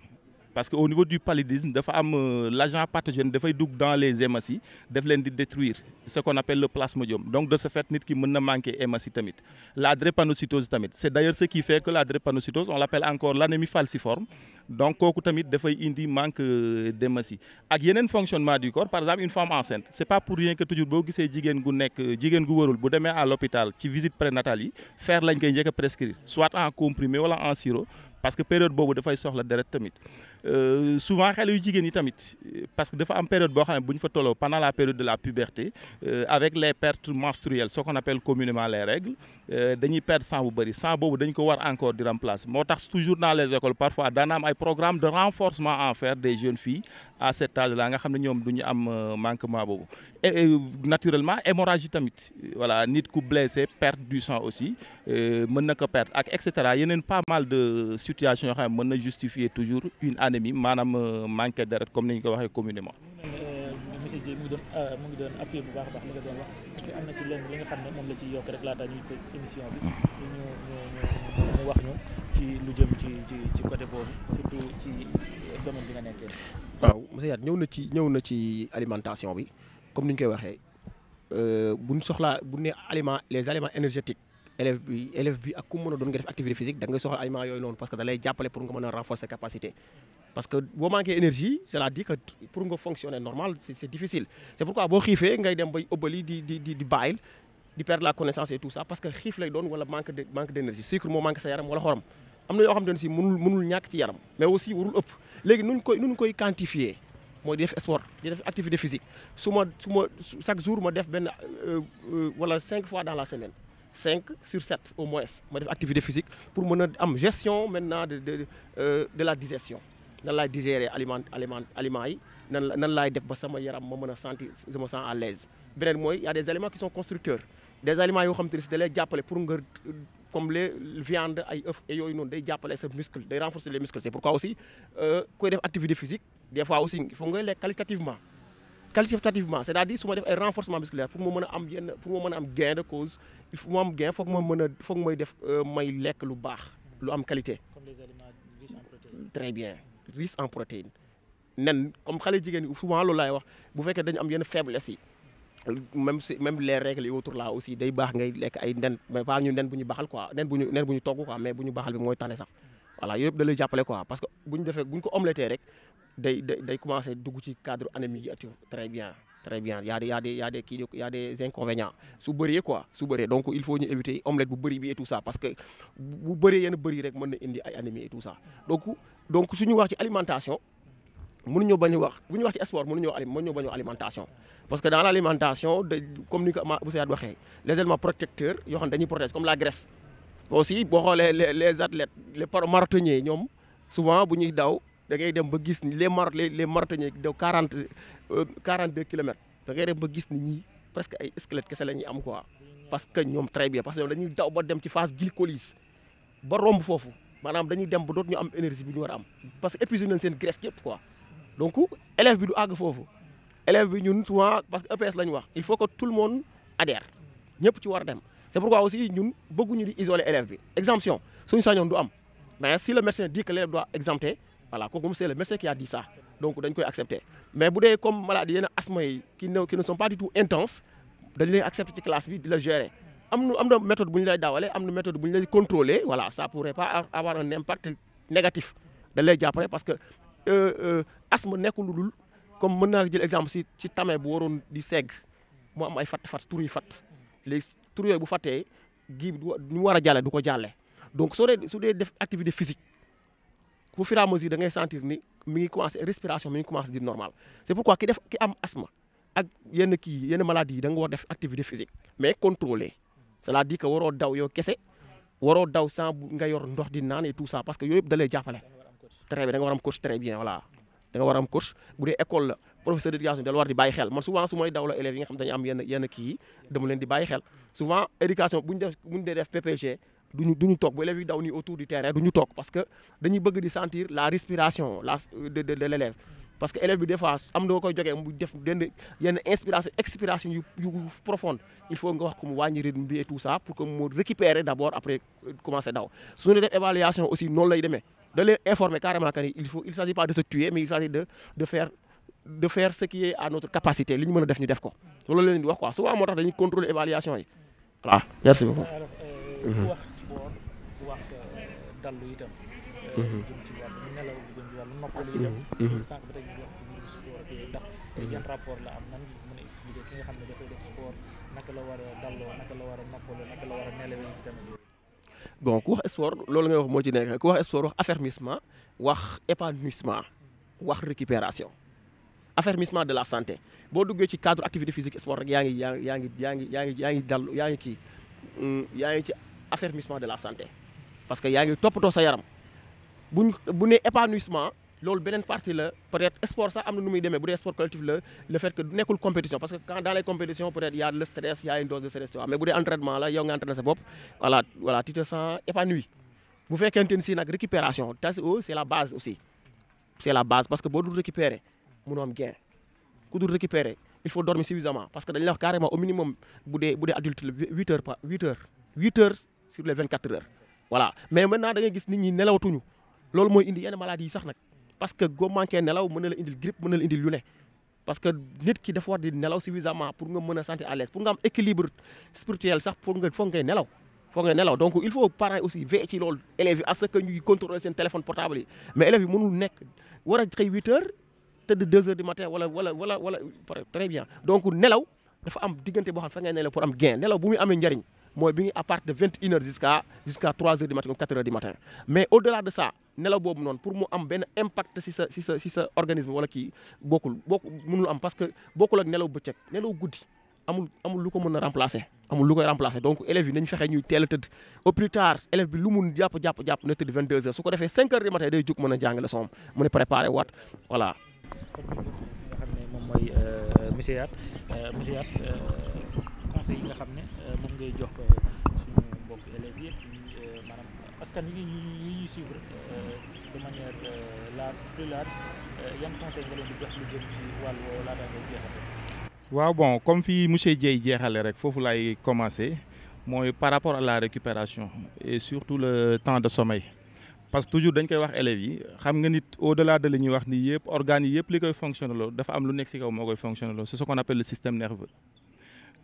parce que au niveau du paludisme dafa am l'agent pathogène dafay dugg dans les hématies daf leen di détruire ce qu'on appelle le plasmodium donc de ce fait nit ki mën na manquer hématie tamit. La drépanocytose tamit c'est d'ailleurs ce qui fait que la drépanocytose on l'appelle encore l'anémie falciforme donc kooku tamit dafay indi manque d'hématie ak yeneen fonctionnement du corps par exemple une femme enceinte c'est pas pour rien que toujours boo gisee jigéen gu wërul bu demee à l'hôpital ci visite prénatale yi fer lañ koy njëkk a prescrire soit en comprimé wala en sirop parce que période boobu dafay soxla deret tamit souvent xale yu jigéen yi tamit parce que dafa am période boo xam ne bu ñu fa tolloo pendant la période de la puberté avec les pertes menstruelles ce qu'on appelle communément les règles dañuy perdre sang bu bëri sang boobu dañ ko war encore di remplacer moo tax toujours dans les écoles parfois daana am ay programme de renforcement en fer des jeunes filles à cet âge là nga xam ne ñoom du ñu am manquement boobu et naturellement hémorragie tamit voilà nit ku blessé perte du sang aussi mën na ko perdre ak et cetera yeneen pas mal de situation yoo xam ne mën na justifier toujours une anémie maanaam manque de deret comme ni ñu ko waxee communément. monsieur Dieye mu ngi doon appuyé bu baax a baax li nga doon wax te am na ci lenn li nga xam ne moom la ci yokk rek laata ñuy tëj émission bi ñu wax ñu ci lu jëm ci côté boobu surtout ci domaine bi nga nekkee. waaw monsieur Yat ñëw na ci alimentation bi comme ni ñu koy waxee bu ñu soxlaa bu ne les aliments énergétiques élève bi ak ku mën a doon nga def activité physique da ngay soxla aliments yooyu noonu parce que da lay jàppale pour nga mën a renforcer capacité. parce que boo manqué énergie c'est-à-dire que pour nga fonctionner normal c'est difficile c'est pourquoi boo xiifee ngay dem bay ëbbali di bàyyil di perdre la connaissance et tout ça parce que xiif lay doon wala manque d'énergie sucre moo manque sa yaram wala xorom am na yoo xam ne si mënul ñàkk ci yaram mais aussi warul ëpp léegi nuñ koy quantifier mooy di def sport di def activité physique su ma chaque jour ma def benn wala 5 fois dans la semaine 5 sur 7 au moins ma def activité physique pour mën a am gestion maintenant de la digestion nan laay digérer aliments yi nan laay def ba sama yaram ma mën a sentir je me sens à l'aise beneen mooy y a des aliments qui sont constructeurs des aliments yoo xam te ne si da lay jàppale pour nga comme les viandes ay œufs et yooyu noonu day jàppale sa muscle day renforcer les muscles c'est pourquoi aussi koy def activité physique des fois aussi il faut ngay lekk qualitativement c'est-à-dire su ma def ay renforcement musculaire pour ma mën a am gain de cause il faut ma am gain foog may def may lekk lu baax lu am qualité. Comme les aliments riches en protéines. Très bien riche en protéines nen comme xale jigéen ñi souvent loolu laay wax bu fekkee dañu am yenn faiblesse yi même les règles et autres là aussi day baax ngay lekk ay nen mais pas ñu nen bu ñu baxal quoi nen bu ñu togg quoi mais bu ñu baxal bi mooy tane sax voilà yooyu yëpp da lay jàppale quoi parce que bu ñu ko omelette rek day commencer dugg ci cadre anémie yi très bien y a des inconvénients su bëree donc il faut ñu éviter omelette bu bëri bi et tout ça parce que bu bëree yenn bëri rek mën na indi ay anémie et tout ça donc suñu wax ci alimentation mënuñoo bañ a wax bu ñu wax ci sport mënuñoo bañ a alimentation parce que dans l'alimentation comme ni ko Moussa Yade waxee les éléments protecteurs yoo xam ne dañuy protéger comme la graisse aussi boo xoolee les athlètes les marathoniens ñoom souvent bu ñuy daw da ngay dem ba gis ni les marathoniens daw 42 kilomètres da ngay dem ba gis ni ñii presque ay squelette kese la ñuy am quoi parce que ñoom très bien parce que ñoom dañuy daw ba dem ci phase glycolyse ba romb foofu maanaam dañuy dem ba dootu ñu am énergie bi ñu war a am parce que épuisé nañ seen graisse yëpp quoi donc élève bi du àgg foofu élève bi ñun souvent parce que EPS la ñu wax il faut que tout le monde adhère ñëpp ci war a dem c'est pourquoi aussi ñun bëgguñu di isoler élève bi exemption suñu sañoon du am mais si le médecin dit que l'élève doit exempter voilà kooku c'est le médecin qui a dit ça donc dañ koy accepter mais bu dee comme maladie yenn asthme yi qui ne sont pas du tout intenses dañ lay accepter ci classe bi di la gérer am na méthode bu ñu lay dawalee am na méthode bu ñu lay contrôler voilà ça pourrait pas avoir un impact négatif dañ lay jàppale parce que asthme nekkul lu dul comme mën naa jël exemple ci tame bu waroon di segg mu am ay fatt tur yi fatt léegi tur yooyu bu fattee gi ñu war a jàlle du ko jàlle donc su dee def activité physique au fur et à mesure da ngay sentir ni mi ngi commencé respiration mi ngi commencé di normal c'est pourquoi ki am asthme ak yenn maladies yi da nga war def activité physique mais contrôlé c'est-à-dire que waroo daw yow kese waroo daw sans nga yor ndox di naan et tout ça parce que yooyu yëpp da lay jàppale très bien da nga war am coach très bien voilà da nga war am coach bu dee école la professeur d'éducation da war di bàyyi xel man souvent su may daw la élèves yi nga xam dañu am yenn kii yi dama leen di bàyyi xel souvent éducation bu ñu dee def PPG duñu toog bu élèves yi daw nii autour du terrain duñu toog parce que dañuy bëgg di sentir la respiration de l'élève parce que élève bi des fois am na koy jógee mu def yenn expiration yu profonde il faut nga wax ko mu wàññi rythme bi et tout ça pour que mu récupérer d'abord après commencer daw su ñu def évaluation aussi noonu lay demee da lay informer carrément que il s'agit pas de se tuer mais il s'agit de faire ce qui est à notre capacité li ñu mën a def ñu def ko loolu la leen di wax quoi souvent moo tax dañuy contrôler évaluation yi voilà merci beaucoup. wax sport wax dallu itam. jëm ci wàllu nelaw bi jëm ci wàllu noppalu itam. sànq ba tey ñu wax ci mbirum sport ndax yan rapport la am nan nga mën a expliquer ki nga xam ne dafay def sport naka la war a dalloo naka la war a noppaloo naka la war a nelawee itam. bon ku wax sport loolu ngay wax moo ci nekk ku wax sport wax affermissement wax épanouissement wax récupération affermissement de la santé boo duggee ci cadre activité physique sport rek yaa ngi dal yaa ngi ci affermissement de la santé parce que yaa ngi toppatoo sa yaram bu ne épanouissement loolu beneen partie la peut-être sport sax am na nu muy demee bu dee sport collectif la le fait que nekkul compétition parce que quand dans les compétitions peut-être y a le stress y a une dose de stress mais bu dee entraînement la yow nga entraîné sa bopp voilà tu te sens épanoui bu fekkente ni si nag récupération c'est la base aussi c'est la base parce que boo dul récupérer mënoo am gain ku dul récupérer il faut dormir suffisamment parce que dañu la wax carrément au minimum bu dee adulte la 8 heures sur les 24 heures voilà mais maintenant da ngay gis nit ñi nelawatuñu loolu mooy indi yenn maladies yi sax nag parce que boo manqué nelaw mën na la indil grippe mën na la indil lu ne parce que nit ki dafa war di nelaw suffisamment pour nga mën a sentir à l'aise pour nga am équilibre spirituel sax foog ngay nelaw donc il faut parents aussi veiller ci loolu élèves yi à ce que ñuy contrôler seen téléphone portable yi mais élèves yi mënul nekk war a xëy 8 heures tëdd 2 heures du matin wala très bien donc nelaw dafa am diggante boo xam fa ngay nelaw pour am gain nelaw bu muy amee njariñ mooy bi ngi à partir de 21 heures jusqu'à 3 heures du matin ou 4 heures du matin mais au-delà de ça nelaw boobu noonu pour mu am benn impact si sa organisme wala kii bokkul mënul am parce que bokkul ak nelaw bëccëg nelaw guddi amul lu ko mën a remplacer amul lu koy remplacer donc élèves yi nañ fexe ñuy teel a tëdd au plus tard élève bi lu mun jàpp na tëdd 22 heures su ko defee 5 heures du matin day jóg mën a jàng leçon mën a préparer waat voilà. nga xam ne moom mooy monsieur Yat conseil yi nga xam ne moom ngay jox suñu mbokk élèves yëpp maanaam askan yi ñuy suivre de manière plus large yan conseil nga leen di jox lu jëm ci wàllu woowu laata ngay jeexal. waaw bon comme fii monsieur Dieye jeexale rek foofu laay commencer mooy par rapport à la récupération et surtout le temps de sommeil parce que toujours dañ koy wax élèves yi xam nga nit au-delà de li ñuy wax ni yëpp organes yi yëpp li koy fonctionner loo dafa am lu nekk ci kaw moo koy fonctionner loo c'est ce qu'on appelle le système nerveux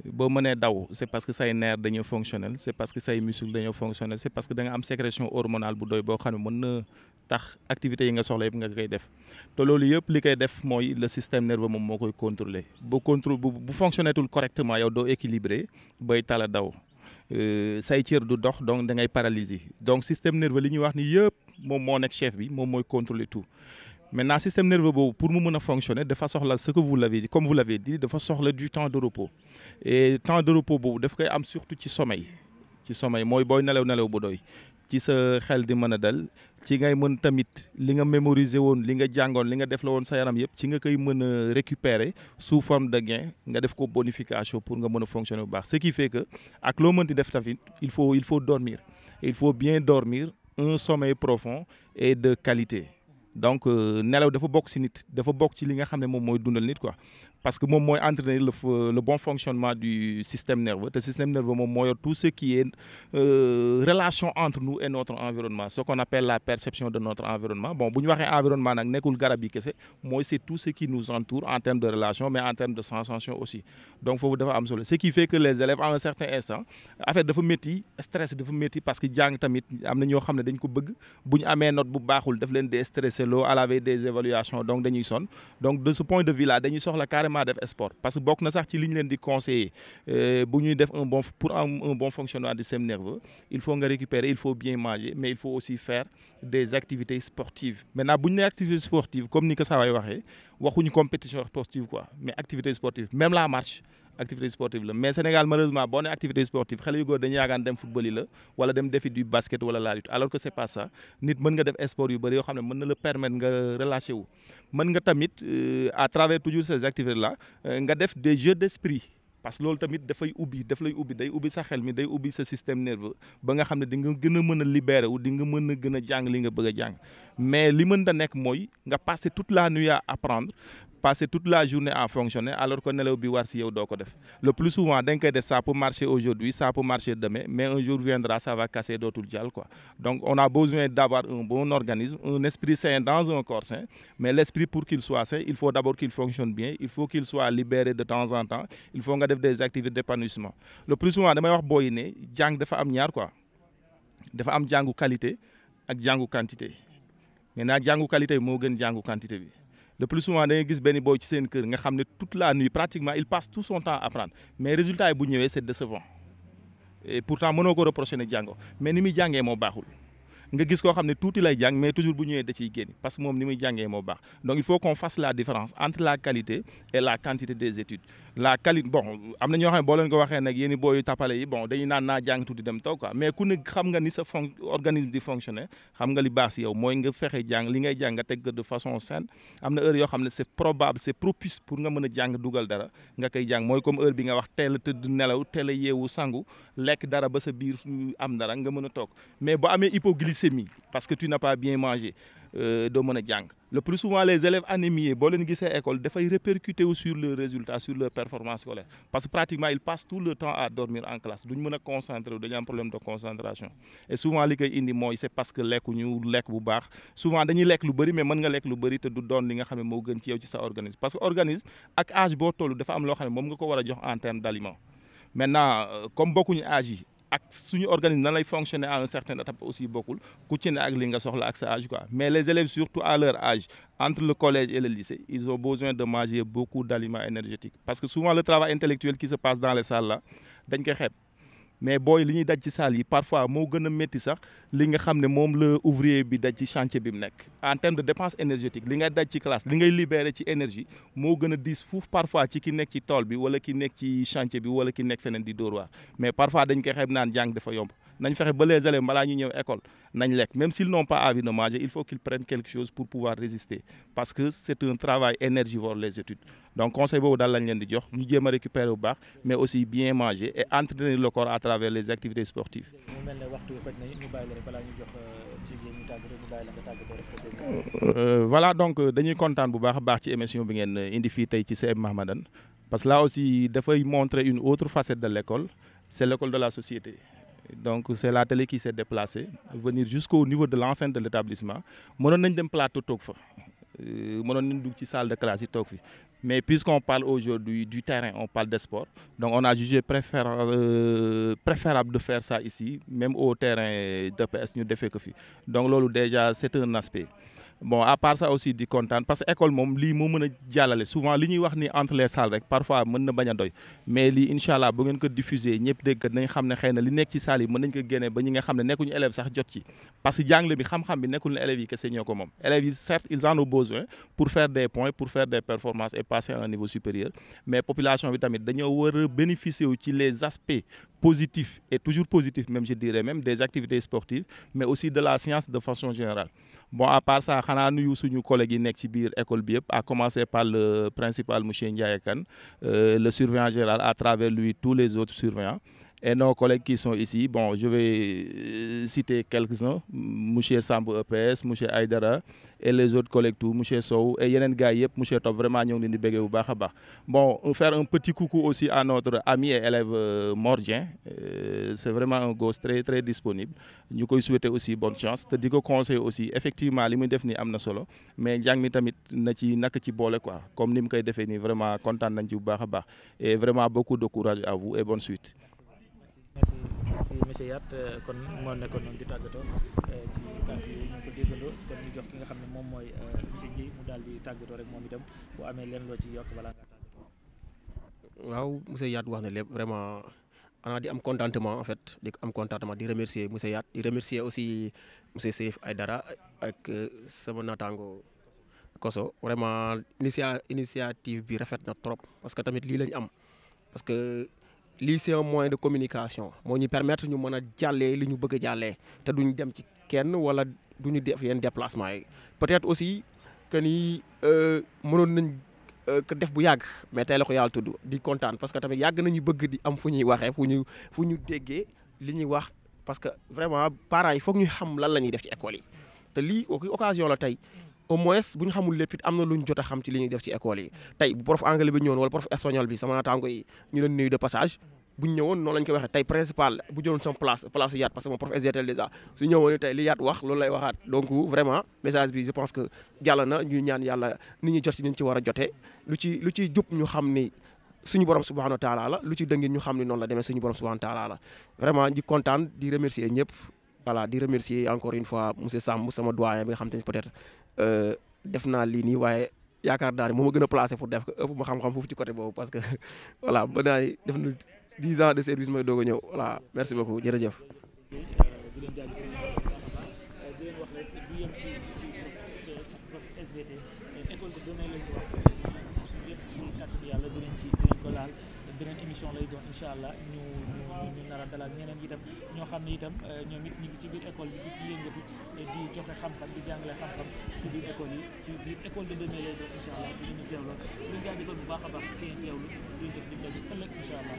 boo mënee daw c'est parce que say nerfs dañoo fonctionnel c'est parce que say muscles dañoo fonctionnel c'est parce que da nga am sécrétion hormonale bu doy boo xam ne mën na tax activités yi nga soxla yëpp nga koy def te loolu yëpp li koy def mooy le système nerveux moom moo koy contrôler bu fonctionné tul correctement yow doo équilibré bay tala daw say cër du dox donc da ngay paralyser donc système nerveux li ñuy wax ni yëpp moom moo nekk chef bi moom mooy contrôler tout maintenant système nerveux boobu pour mu mën a fonctionner dafa soxla ce que vous l'avez dit comme vous l'avez dit dafa soxla du temps de repos et temps de repos boobu daf koy am surtout ci sommeil mooy booy nelaw bu doy ci sa xel di mën a dal ci ngay mën tamit li nga mémoriser woon li nga jàngoon li nga def la woon sa yaram yëpp ci nga koy mën a récupérer sous forme de gain nga def ko bonification pour nga mën a fonctionner bu baax ce qui fait que ak loo mënti def tamit il faut dormir il faut bien dormir un sommeil profond et de qualité donc nelaw dafa bokk ci nit dafa bokk ci li nga xam ne moom mooy dundal nit quoi parce que moom mooy entraîner le bon fonctionnement du système nerveux te système nerveux moom moo yor tout ce qui est relation entre nous et notre environnement ce qu'on appelle la perception de notre environnement bon bu ñu waxee environnement nag nekkul garab yi kese mooy c'est tout ce qui nous entoure en termes de relation mais en termes de sensation aussi donc foofu dafa am solo ce qui fait que les élèves à un certain instant affaire dafa métti stress dafa métti parce que jàng tamit am na ñoo xam ne dañ ko bëgg bu ñu amee note bu baaxul daf leen di stressé loo à la veille des évaluations donc dañuy sonn donc de ce point de vue là dañuy soxla carrément def sport parce que bokk na sax ci li ñu leen di conseiller bu ñuy def un bon fonctionnement du système nerveux il faut nga récupérer il faut bien manger mais il faut aussi faire des activités sportives maintenant bu ñu nee activités sportives comme ni ko saa waay waxee waxuñu compétition sportive quoi mais activité sportive même la marche activité sportive la mais Sénégal malheureusement boo nee activité sportive xale yu góor dañuy yaakaar dem football yi la wala dem defi du basket wala la lutte alors que c'est pas ça nit mën nga def sport yu bëri yoo xam ne mën na la permettre nga relâcher wu mën nga tamit à travers toujours ces activités là nga def des jeux d'esprit parce que loolu tamit daf lay ubbi day ubbi sa xel mi day ubbi sa système nerveux ba nga xam ne di nga gën a mën a libéré wu di nga mën a gën a jàng li nga bëgg a jàng mais li mën da nekk mooy nga passer toute la nuit à apprendre passer toute la journée à fonctionner alors que nelaw bi war si yow doo ko def le plus souvent da nga koy def ça peut marcher aujourd'hui ça peut marcher demain mais un jour viendra ça va casser dootul jàll quoi donc on a besoin d'avoir un bon organisme un esprit sain dans un corps sain mais l'esprit pour qu'il soit sain il faut d'abord qu'il fonctionne bien il faut qu'il soit libéré de temps en temps il faut nga def des activités d'épanouissement le plus souvent damay wax booy ne jàng dafa am ñaar quoi dafa am jàngu qualité ak jàngu quantité maintenant jàngu qualité bi moo gën jàngu quantité bi le plus souvent da ngay gis benn booy ci seen kër nga xam ne toute la nuit pratiquement il passe tout son temps à apprendre mais résultat yi bu ñëwee c'est décevant et pourtant mënoo ko reprocher ne jàngoo mais ni muy jàngee moo baaxul nga gis koo xam ne tuuti lay jàng mais toujours bu ñëwee da ciy génn parce que moom ni muy jàngee moo baax donc il faut qu'on fasse la différence entre la qualité et la quantité des études la qualité bon am na ñoo xam ne boo leen ko waxee nag yéen i booyu tapale yi bon dañuy naan naa jàng tuuti dem taw quoi mais ku ne xam nga ni sa organisme di fonctionner xam nga li baax si yow mooy nga fexe jàng li ngay jàng nga teg de façon saine am na heure yoo xam ne c'est probable c'est propice pour nga mën a jàng dugal dara nga koy jàng mooy comme heure bi nga wax teel a tëdd nelaw teel a yeewu sangu lekk dara ba sa biir am dara nga mën a toog mais boo amee hypoglycémie parce que tu n'as pas bien mangé doo mën a jàng le plus souvent les élèves anémiés boo leen gisee école dafay répercuter wu sur leurs résultats sur leur performance scolaire parce que pratiquement ils passent tout le temps à dormir en classe duñ mën a concentrer dañu am problème de concentration et souvent li koy indi mooy c'est parce que lekkuñu lekk bu baax souvent dañuy lekk lu bëri mais mën nga lekk lu bëri te du doon li nga xam ne moo gën ci yow ci sa organisme parce que organisme ak âge boo toll dafa am loo xam ne moom nga ko war a jox en termes d'aliments maintenant comme bokkuñu âge yi ak suñu organisme nan lay fonctionner à un certain étape aussi bokkul ku ci ne ak li nga soxla ak sa âge quoi mais les élèves surtout à leur âge entre le collège et le lycée ils ont besoin de manger beaucoup d'aliments énergétiques parce que souvent le travail intellectuel qui se passe dans les salles là dañ koy xeeb mais booy li ñuy daj ci salle yi parfois moo gën a métti sax li nga xam ne moom la ouvrier bi daj ci chantier bi mu nekk en termes de dépense énergétique li ngay daj ci classe li ngay libérer ci énergie moo gën a diis fuuf parfois ci ki nekk ci tool bi wala ki nekk ci chantier bi wala ki nekk feneen di dóor waar mais parfois dañ koy xeeb naan jàng dafa yomb nañ fexe ba les élèves balaa ñu ñëw école nañ lekk même s'ils n'ont pas envie de manger il faut qu'ils prennent quelque chose pour pouvoir résister parce que c'est un travail énergivore les études donc conseil boobu daal lañ leen di jox ñu jéem a récupérer bu baax mais aussi bien manger et entraîner le corps à travers les activités sportives. mu mel ne waxtu bi faj na ñu bàyyi la rek balaa ñu jox monsieur Dieng ñu tàggatoo ñu bàyyi la nga tàggatoo rek sa voilà donc dañuy kontaan bu baax a baax ci émission bi ngeen indi fii tey ci CM Mahmadane parce que là aussi dafay montrer une autre facette de l'école c'est l'école de la société. Donc c'est la télé qui s'est déplacée venir jusqu'au niveau de l'enceinte de l'établissement mënoon nañ dem plateau toog fa mënoon nañ dugg ci salle de classe yi toog fi mais puisqu'on parle aujourd'hui du terrain on parle de sport donc on a jugé préférable de faire ça ici même au terrain d'EPS ñu defee ko fi donc loolu déjà c'est un aspect bon à part ça aussi di kontaan parce que école moom lii moo mën a jàllale souvent li ñuy wax ni entre les salles rek parfois mën na bañ a doy mais lii incha allah bu ngeen ko diffuser ñëpp dégg nañ xam ne xëy na li nekk ci salle yi mën nañ ko génne ba ñi nga xam ne nekkuñu élèves sax jot ci parce que jàngale bi xam-xam bi nekkul ne élèves yi kese ñoo ko moom élèves yi certes ils en ont besoin pour faire des points pour faire des performances et passer à un niveau supérieur mais population bi tamit dañoo war a bénéficier wu ci les aspects positifs et toujours positifs même je dirais même des activités sportives mais aussi de la science de façon générale bon à part ça xanaa nuyu suñu collègues yi nekk ci biir école bi yëpp à commencer par le principal monsieur Ndiaye Kane le surveillant général à travers lui tous les autres surveillants et nos collègues qui sont ici bon je vais citer quelques-uns monsieur Samb EPS monsieur Aïdara et les autres collègues tout monsieur Sow et yeneen gars yëpp monsieur Top vraiment ñoo ngi leen di béggee bu baax a baax bon faire un petit coucou aussi à notre ami et élève Mor Dieng c'est vraiment un gosse très très disponible ñu koy souhaiter aussi bonne chance te di ko conseiller aussi effectivement li muy def nii am na solo mais njàng mi tamit na ci naka ci boole quoi comme ni mu koy defee nii vraiment kontaan nañ ci bu baax a baax et vraiment beaucoup de courage à vous et bonne suite. merci monsieur Yat kon moo nekkoon noonu di tàggatoo ci kàddu yi ñu ko déggandoo kon ñu jox ki nga xam ne moom mooy monsieur Dieng mu daal di tàggatoo rek moom itam bu amee leen loo ci yokk balaa nga tàggatoo. waaw monsieur Yat wax na lépp vraiment xanaa di am contentement en fait di am contentement di remercier monsieur Yat di remercier aussi monsieur Seif Aïdara ak sama naataango Koso vraiment initiative bi rafet na trop parce que tamit lii lañ am parce que. lii c'est un moyen de communication moo ñu permettre ñu mën a jàllee li ñu bëgg a jàllee te duñ dem ci kenn wala duñu def yenn déplacement yi peut-être aussi que ni mënoon nañ que def bu yàgg mais tey la ko yàlla tudd di kontaan parce que tamit yàgg nañu bëgg di am fu ñuy waxee fu ñu déggee li ñuy wax parce que vraiment parents yi foog ñu xam lan la ñuy def ci école yi te lii occasion la tey au moins bu ñu xamul lépp it am na lu ñu jot a xam ci li ñuy def ci école yi tey bu prof anglais bi ñëwoon wala prof espagnol bi sama naataango yi ñu leen nuyu de passage bu ñu ñëwoon noonu lañ koy waxee tey principal bu jëloon sama place yaat parce que mon prof SVT déjà su ñëwoon tey li yaat wax loolu lay waxaat donc vraiment message bi je pense que jàll na ñu ñaan yàlla nit ñi jot ci ñu ci war a jotee lu ci jub ñu xam ni suñu borom subhanahu wa taala la lu ci dëngin ñu xam ni noonu la demee suñu borom subhanahu wa taala la vraiment di kontaan di remercier ñëpp voilà di remercier encore une fois monsieur Samb sama doyen bi nga xam te ne peut-être def naa lii nii waaye yaakaar naa ne moo ma gën a placé pour def ko ëpp ma xam-xam foofu ci côté boobu parce que voilà ba naa ni def na 10 ans de service may doog a ñëw voilà merci beaucoup jërëjëf. di leen jaajëfal di leen wax rek du yem ci prof SVT école de demain lañ ko wax lépp ci kàttanu yàlla dinañ ko laal beneen émission lay doon incha allah ñu nar a dalal ñeneen itam ñoo xam ne itam ñoom it ñu ngi ci biir école bi di ci yëngatu di joxe xam-xam di jàngale xam-xam ci biir école yi ci biir école de demain lay doon incha allah di leen teewloo di leen jaajëfal bu baax a baax seen teewlu di leen jox di ëllëg incha allah